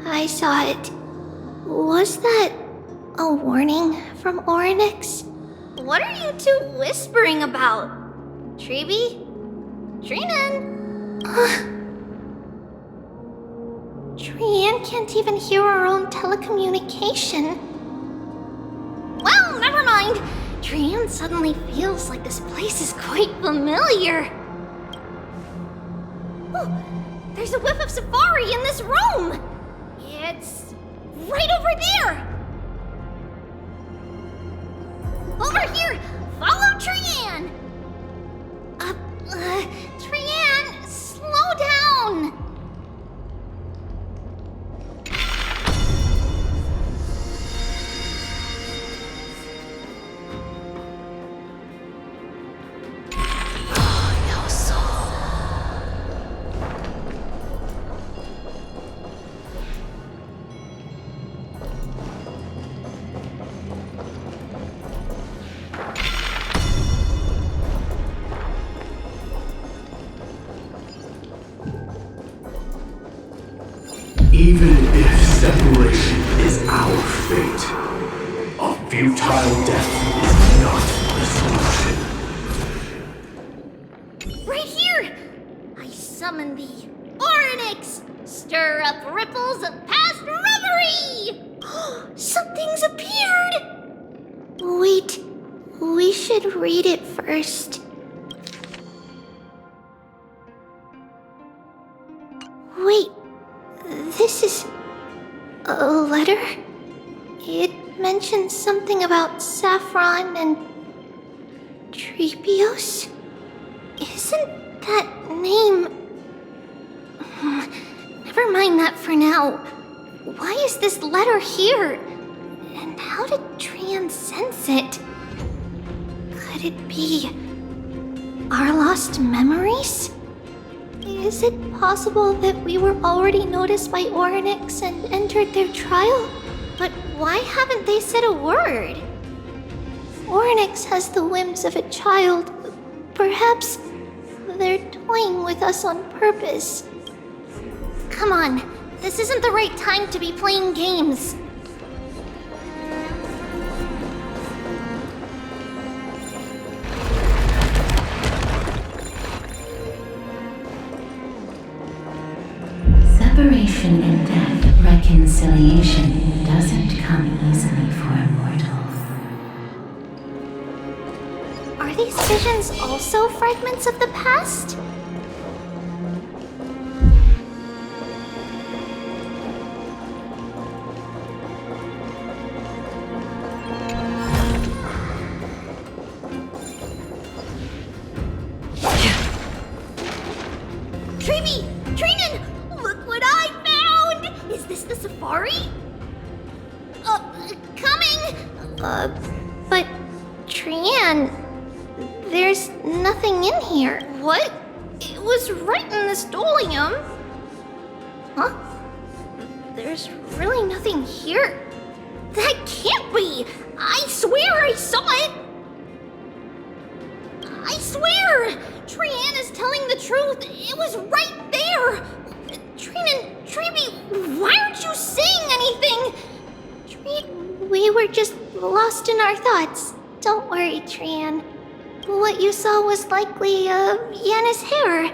I saw it. Was that a warning from Oryx? What are you two whispering about? Treeby? Trainan? Trian can't even hear our own telecommunication. Well, never mind. Trian suddenly feels like this place is quite familiar. Oh, there's a whiff of safari in this room. It's right over there. Over here! Follow Trian! Trian, slow down! Your soul. Even if separation is our fate, a futile death is not the solution. Right here! I summon thee, Oryx! Stir up ripples of past reverie! Something's appeared! Wait, we should read it first. Wait, this is a letter? It mentions something about Saffron and Trebios? Isn't that name... Never mind that for now. Why is this letter here? And how did Trian sense it? Could it be our lost memories? Is it possible that we were already noticed by Oryx and entered their trial? But why haven't they said a word? Oryx has the whims of a child. Perhaps they're toying with us on purpose. Come on, this isn't the right time to be playing games. Separation and death, reconciliation doesn't come easily for immortals. Are these visions also fragments of the past? Treeby! Trainan! Look what I found! Is this the safari? Coming! But Trian, there's nothing in here. What? It was right in the stolium. Huh? There's really nothing here. That can't be! I swear I saw it! I swear! Trian is telling the truth. It was right there! Trainan, Treeby, why aren't you saying anything? We were just lost in our thoughts. Don't worry, Trian. What you saw was likely, Yanna's hair.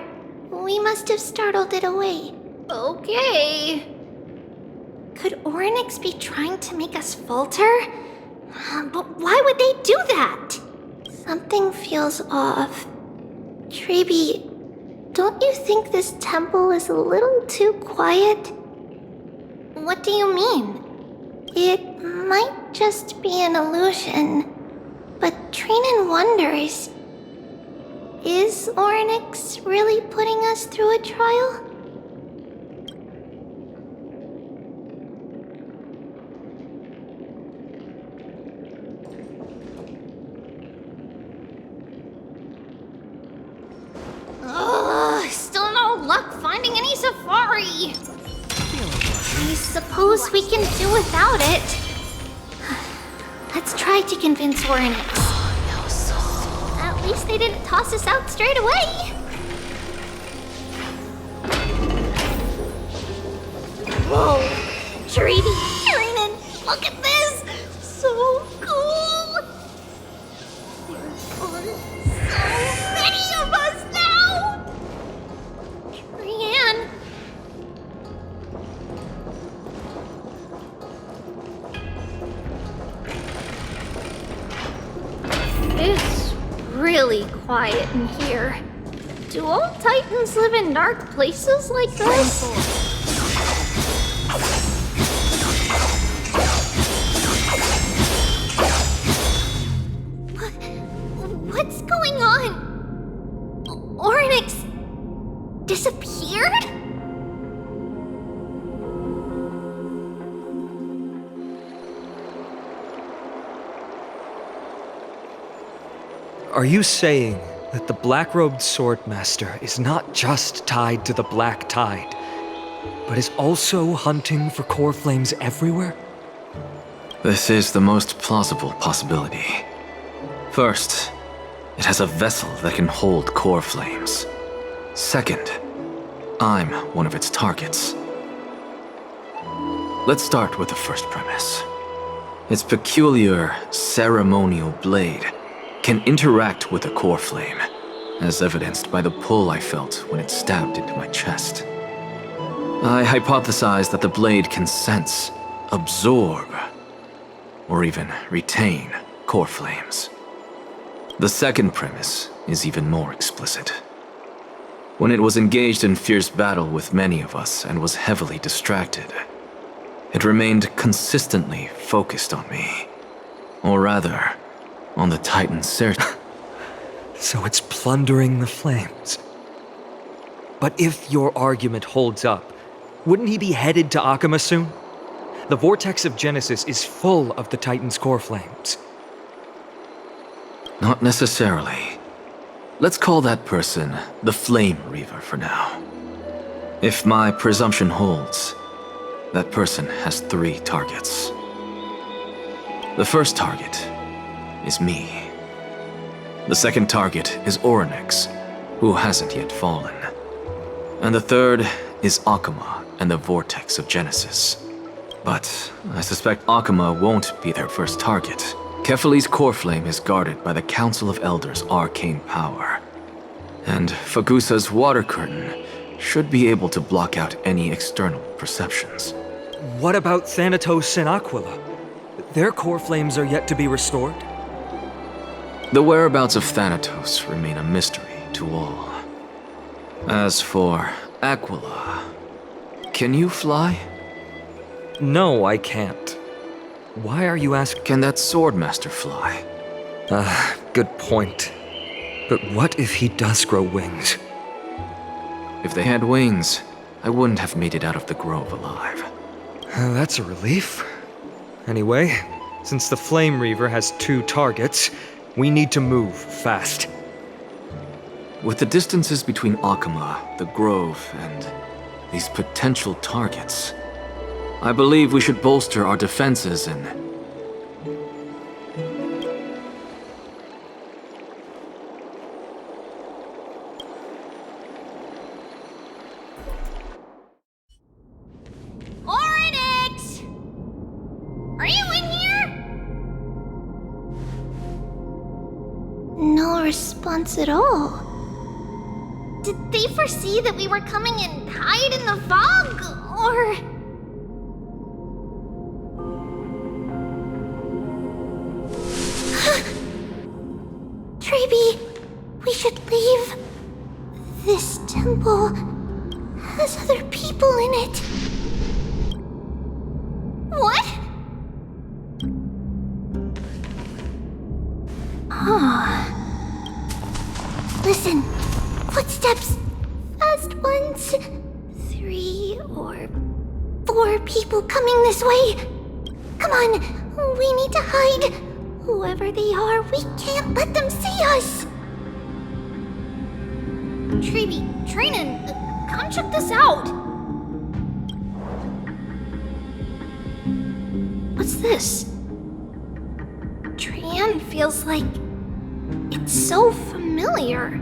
We must have startled it away. Okay. Could Oryx be trying to make us falter? But why would they do that? Something feels off. Treeby, don't you think this temple is a little too quiet? What do you mean? It might just be an illusion, but Trinan wonders, is Oryx really putting us through a trial? Ugh, still no luck finding any safari. I suppose we can do without it. Let's try to convince Oryx. At least they didn't toss us out straight away. Whoa, Treaty, Training, look at this! So cool! There are so many of us now! Brienne. It's really quiet in here. Do all Titans live in dark places like this? What's going on? Oryx disappeared? Are you saying that the black-robed swordmaster is not just tied to the Black Tide, but is also hunting for core flames everywhere? This is the most plausible possibility. First, it has a vessel that can hold core flames. Second, I'm one of its targets. Let's start with the first premise. Its peculiar ceremonial blade can interact with a core flame, as evidenced by the pull I felt when it stabbed into my chest. I hypothesized that the blade can sense, absorb, or even retain core flames. The second premise is even more explicit. When it was engaged in fierce battle with many of us and was heavily distracted, it remained consistently focused on me. Or rather, on the Titan's So it's plundering the flames. But if your argument holds up, wouldn't he be headed to Akama soon? The vortex of Genesis is full of the Titan's core flames. Not necessarily. Let's call that person the Flame Reaver for now. If my presumption holds, that person has 3 targets. The first target is me. The second target is Oryx, who hasn't yet fallen. And the third is Akama and the Vortex of Genesis. But I suspect Akama won't be their first target. Kefali's core flame is guarded by the Council of Elders' arcane power. And Fagusa's water curtain should be able to block out any external perceptions. What about Thanatos and Aquila? Their core flames are yet to be restored? The whereabouts of Thanatos remain a mystery to all. As for Aquila, can you fly? No, I can't. Why are you asking? Can that Swordmaster fly? Good point. But what if he does grow wings? If they had wings, I wouldn't have made it out of the grove alive. That's a relief. Anyway, since the Flame Reaver has 2 targets, we need to move fast. With the distances between Akama, the grove, and these potential targets, I believe we should bolster our defenses and... Oryx! Are you in here? No response at all. Did they foresee that we were coming and hide in the fog, or... Treeby, we should leave. This temple has other people in it. What? Listen, footsteps. Fast ones. 3 or 4 people coming this way. Come on, we need to hide. Whoever they are, we can't let them see us. Treeby, Trainan, come check this out! What's this? Trian feels like... it's so familiar.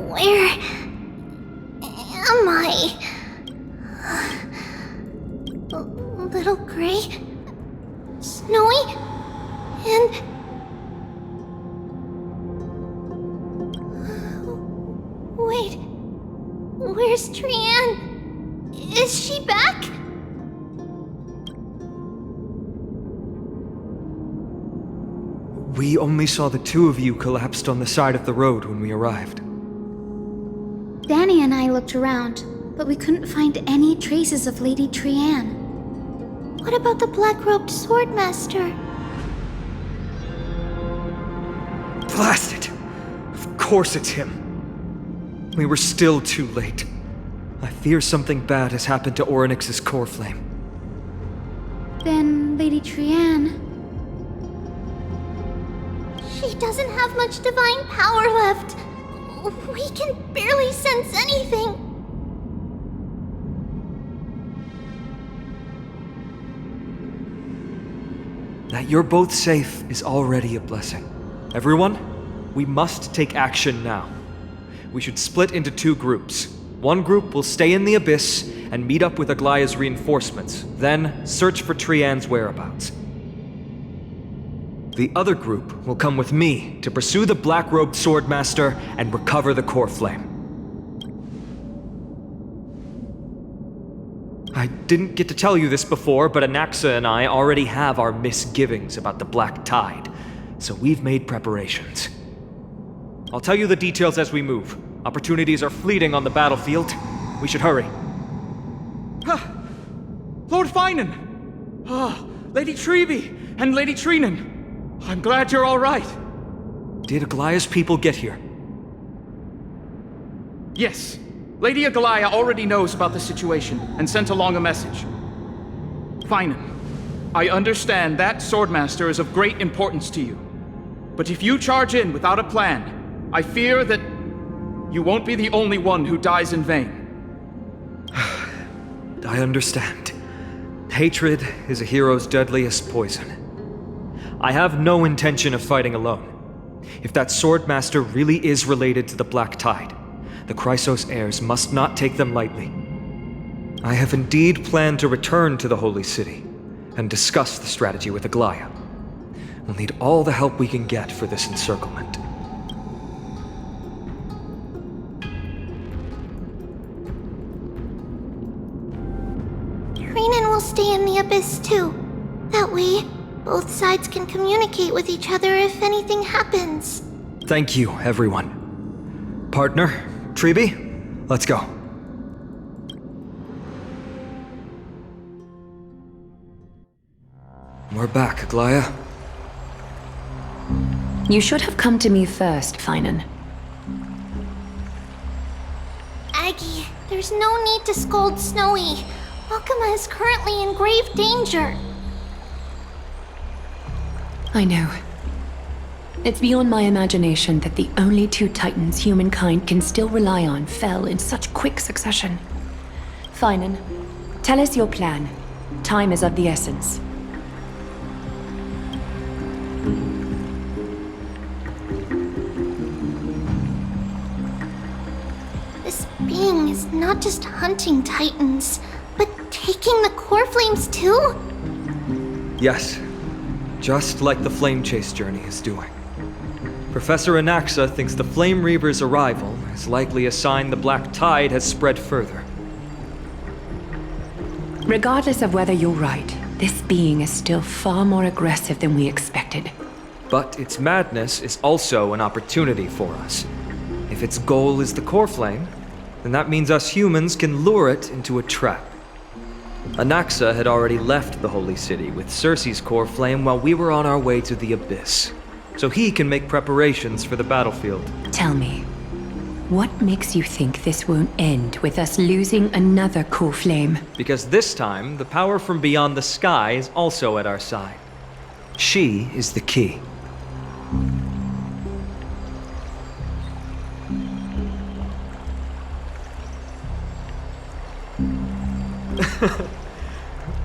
Where am I? Little Gray? Snowy? And... wait... where's Trian? Is she back? We only saw the two of you collapsed on the side of the road when we arrived. Danny and I looked around, but we couldn't find any traces of Lady Trian. What about the black-robed swordmaster? Blast it! Of course it's him. We were still too late. I fear something bad has happened to Orynyx's core flame. Then Lady Trian... she doesn't have much divine power left. We can barely sense anything. That you're both safe is already a blessing. Everyone, we must take action now. We should split into two groups. One group will stay in the Abyss and meet up with Aglaya's reinforcements, then search for Trian's whereabouts. The other group will come with me to pursue the black-robed swordmaster and recover the core flame. I didn't get to tell you this before, but Anaxa and I already have our misgivings about the Black Tide, so we've made preparations. I'll tell you the details as we move. Opportunities are fleeting on the battlefield. We should hurry. Lord Finan! Lady Treeby and Lady Trinan. I'm glad you're all right. Did Aglaya's people get here? Yes. Lady Aglaya already knows about the situation and sent along a message. Finan, I understand that Swordmaster is of great importance to you. But if you charge in without a plan, I fear that you won't be the only one who dies in vain. I understand. Hatred is a hero's deadliest poison. I have no intention of fighting alone. If that Swordmaster really is related to the Black Tide, the Chrysos heirs must not take them lightly. I have indeed planned to return to the Holy City and discuss the strategy with Aglaya. We'll need all the help we can get for this encirclement. Trinan will stay in the Abyss too. That way, both sides can communicate with each other if anything happens. Thank you, everyone. Partner, Treeby, let's go. We're back, Aglaya. You should have come to me first, Finan. Aggie, there's no need to scold Snowy. Wakama is currently in grave danger. I know. It's beyond my imagination that the only two titans humankind can still rely on fell in such quick succession. Finan, tell us your plan. Time is of the essence. This being is not not just hunting titans, but taking the core flames too? Yes, just like the Flame Chase journey is doing. Professor Anaxa thinks the Flame Reaver's arrival is likely a sign the Black Tide has spread further. Regardless of whether you're right, this being is still far more aggressive than we expected. But its madness is also an opportunity for us. If its goal is the core flame, then that means us humans can lure it into a trap. Anaxa had already left the Holy City with Circe's core flame while we were on our way to the Abyss, so he can make preparations for the battlefield. Tell me, what makes you think this won't end with us losing another core flame? Because this time, the power from beyond the sky is also at our side. She is the key.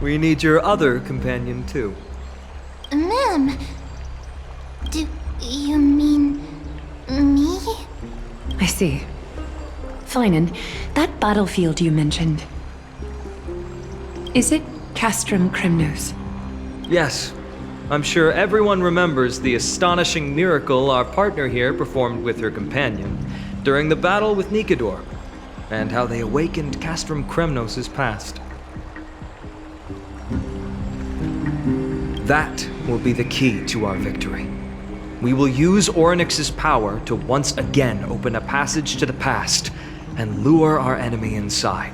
We need your other companion, too. Ma'am, do you mean me? I see. Finan, that battlefield you mentioned, is it Castrum Kremnos? Yes. I'm sure everyone remembers the astonishing miracle our partner here performed with her companion during the battle with Nikador, and how they awakened Castrum Kremnos' past. That will be the key to our victory. We will use Orynyx's power to once again open a passage to the past and lure our enemy inside.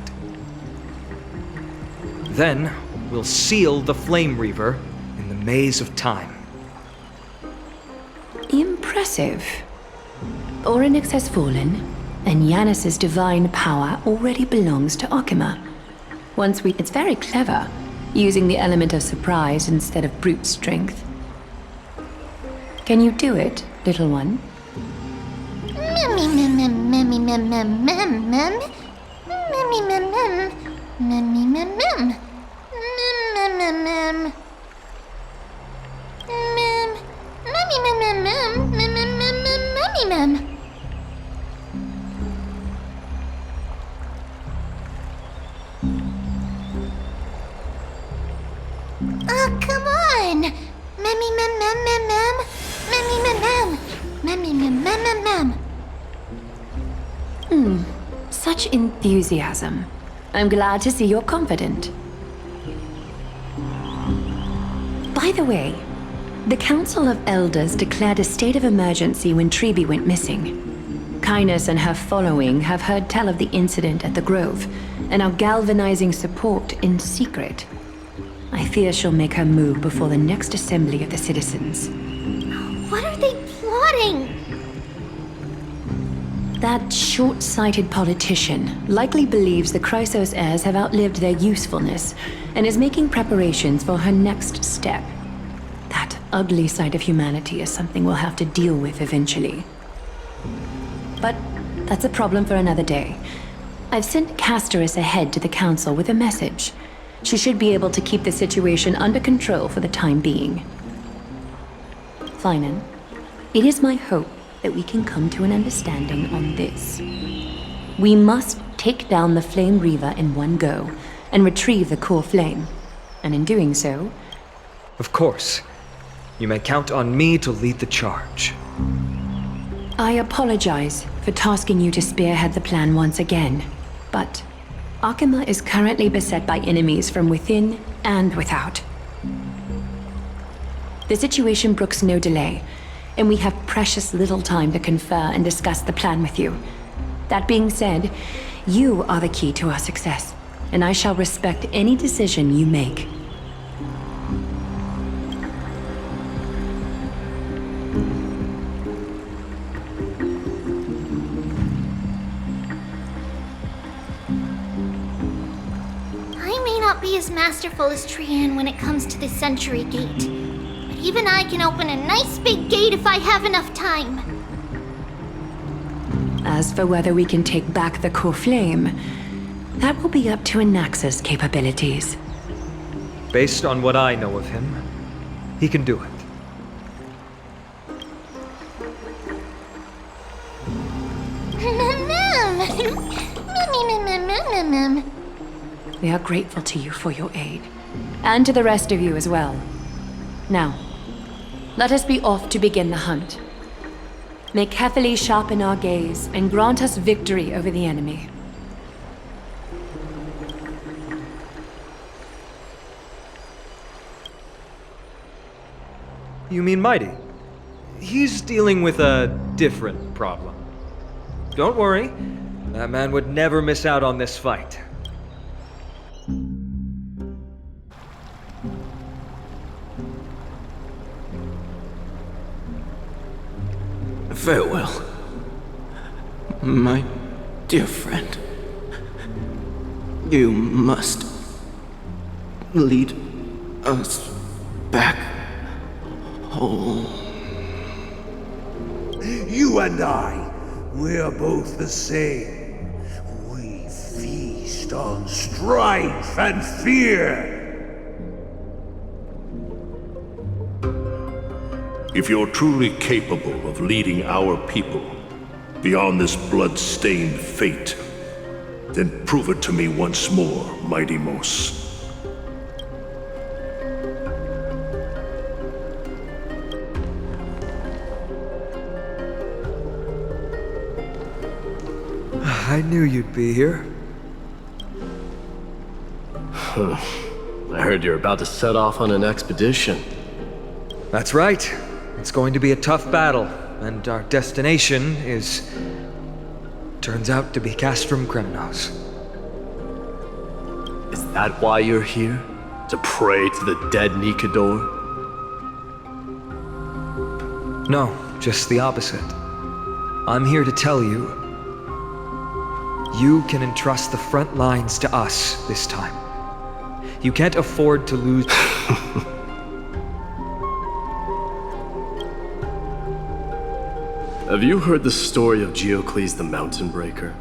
Then, we'll seal the Flame Reaver in the maze of time. Impressive. Orynyx has fallen, and Yanis's divine power already belongs to Okima. It's very clever, using the element of surprise instead of brute strength. Can you do it, little one? Oh, come on! Such enthusiasm. I'm glad to see you're confident. By the way, the Council of Elders declared a state of emergency when Treeby went missing. Kainos and her following have heard tell of the incident at the Grove, and are galvanizing support in secret. I fear she'll make her move before the next assembly of the citizens. What are they plotting? That short-sighted politician likely believes the Chrysos heirs have outlived their usefulness and is making preparations for her next step. That ugly side of humanity is something we'll have to deal with eventually. But that's a problem for another day. I've sent Castorus ahead to the council with a message. She should be able to keep the situation under control for the time being. Finan, it is my hope that we can come to an understanding on this. We must take down the Flame Reaver in one go and retrieve the core flame. And in doing so... Of course. You may count on me to lead the charge. I apologize for tasking you to spearhead the plan once again, but Okima is currently beset by enemies from within and without. The situation brooks no delay, and we have precious little time to confer and discuss the plan with you. That being said, you are the key to our success, and I shall respect any decision you make. I may not be as masterful as Trian when it comes to the Century Gate. Even I can open a nice big gate if I have enough time. As for whether we can take back the core flame, that will be up to Anaxa's capabilities. Based on what I know of him, he can do it. We are grateful to you for your aid. And to the rest of you as well. Now, let us be off to begin the hunt. May Kefili sharpen our gaze and grant us victory over the enemy. You mean Mighty? He's dealing with a different problem. Don't worry, that man would never miss out on this fight. Farewell, my dear friend. You must lead us back home. You and I, we're both the same. We feast on strife and fear. If you're truly capable of leading our people beyond this blood-stained fate, then prove it to me once more, Mighty Mos. I knew you'd be here. I heard you're about to set off on an expedition. That's right. It's going to be a tough battle, and our destination turns out to be Castrum Kremnos. Is that why you're here? To pray to the dead Nikador? No, just the opposite. I'm here to tell you, you can entrust the front lines to us this time. You can't afford to lose... Have you heard the story of Geocles the Mountain Breaker?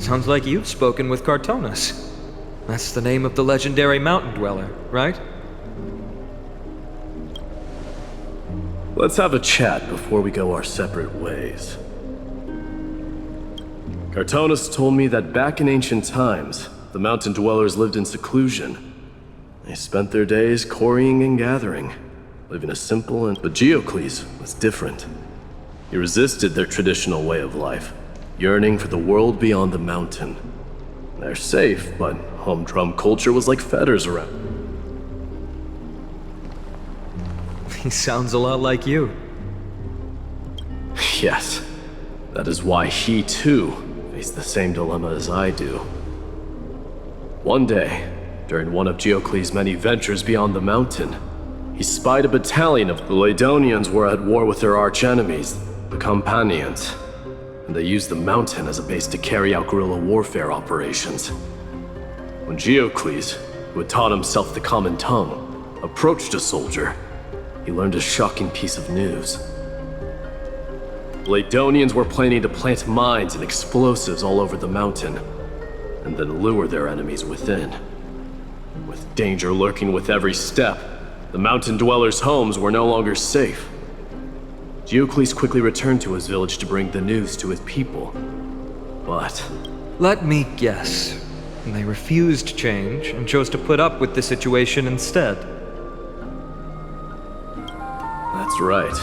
Sounds like you've spoken with Cartonas. That's the name of the legendary mountain dweller, right? Let's have a chat before we go our separate ways. Cartonas told me that back in ancient times, the mountain dwellers lived in seclusion. They spent their days quarrying and gathering, living a simple but Geocles was different. He resisted their traditional way of life, yearning for the world beyond the mountain. They're safe, but humdrum culture was like fetters around. He sounds a lot like you. Yes, that is why he too faced the same dilemma as I do. One day, during one of Geocles' many ventures beyond the mountain, he spied a battalion of the Ladonians were at war with their arch-enemies, the Companions, and they used the mountain as a base to carry out guerrilla warfare operations. When Geocles, who had taught himself the common tongue, approached a soldier, he learned a shocking piece of news. The Ladonians were planning to plant mines and explosives all over the mountain, and then lure their enemies within. With danger lurking with every step, the mountain dwellers' homes were no longer safe. Geocles quickly returned to his village to bring the news to his people. But... let me guess. They refused change and chose to put up with the situation instead. That's right.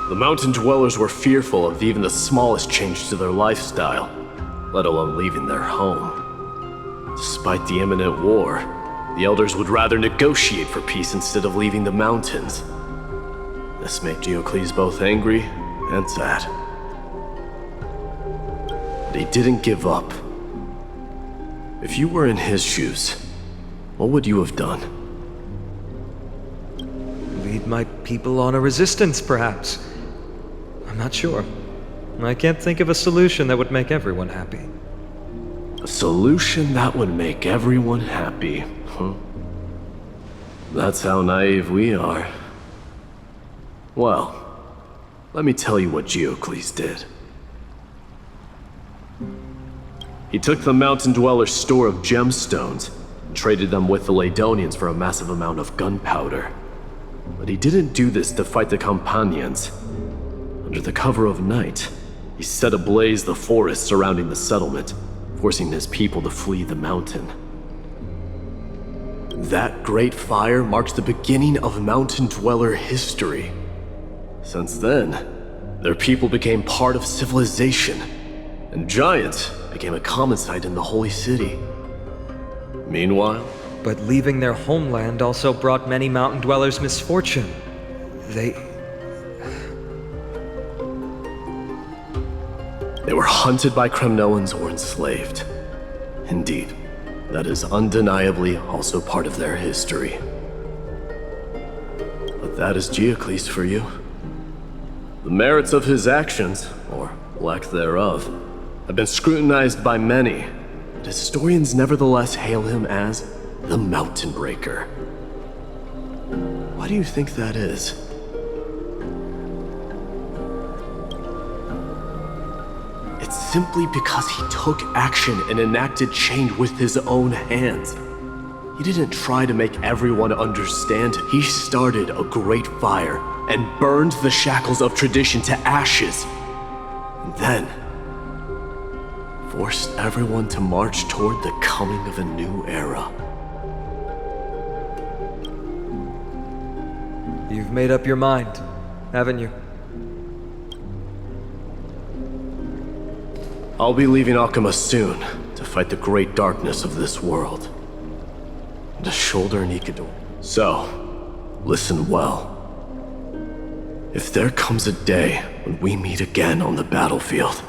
The mountain dwellers were fearful of even the smallest change to their lifestyle, let alone leaving their home. Despite the imminent war, the elders would rather negotiate for peace instead of leaving the mountains. This made Geocles both angry and sad. But he didn't give up. If you were in his shoes, what would you have done? Lead my people on a resistance, perhaps. I'm not sure. I can't think of a solution that would make everyone happy. A solution that would make everyone happy, huh? That's how naive we are. Well, let me tell you what Geocles did. He took the mountain dwellers' store of gemstones and traded them with the Ladonians for a massive amount of gunpowder. But he didn't do this to fight the Companions. Under the cover of night, he set ablaze the forest surrounding the settlement, forcing his people to flee the mountain. That great fire marks the beginning of mountain dweller history. Since then, their people became part of civilization, and giants became a common sight in the holy city. Meanwhile, But leaving their homeland also brought many mountain dwellers misfortune. They were hunted by Kremnoans or enslaved. Indeed, that is undeniably also part of their history. But that is Geocles for you. The merits of his actions, or lack thereof, have been scrutinized by many, but historians nevertheless hail him as the Mountain Breaker. Why do you think that is? It's simply because he took action and enacted change with his own hands. He didn't try to make everyone understand. He started a great fire and burned the shackles of tradition to ashes. And then forced everyone to march toward the coming of a new era. You've made up your mind, haven't you? I'll be leaving Akuma soon to fight the great darkness of this world. And to shoulder Nikidor. So, listen well. If there comes a day when we meet again on the battlefield,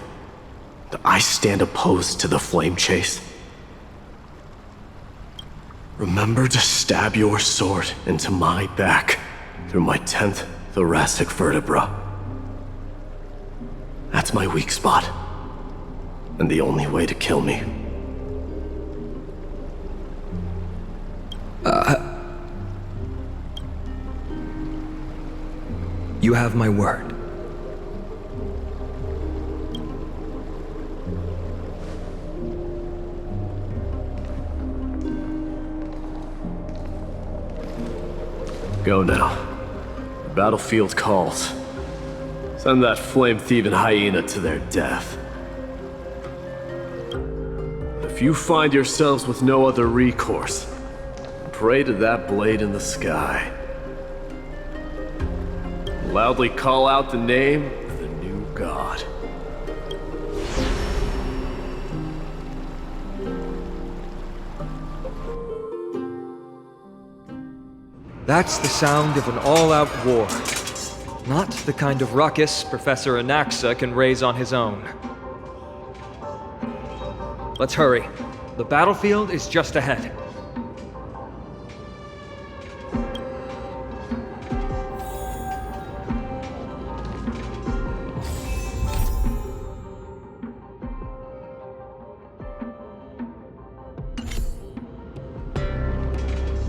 that I stand opposed to the flame chase, remember to stab your sword into my back through my 10th thoracic vertebra. That's my weak spot, and the only way to kill me. You have my word. Go now. The battlefield calls. Send that flame-thieving hyena to their death. If you find yourselves with no other recourse, pray to that blade in the sky. Loudly call out the name of the new god. That's the sound of an all-out war. Not the kind of ruckus Professor Anaxa can raise on his own. Let's hurry. The battlefield is just ahead.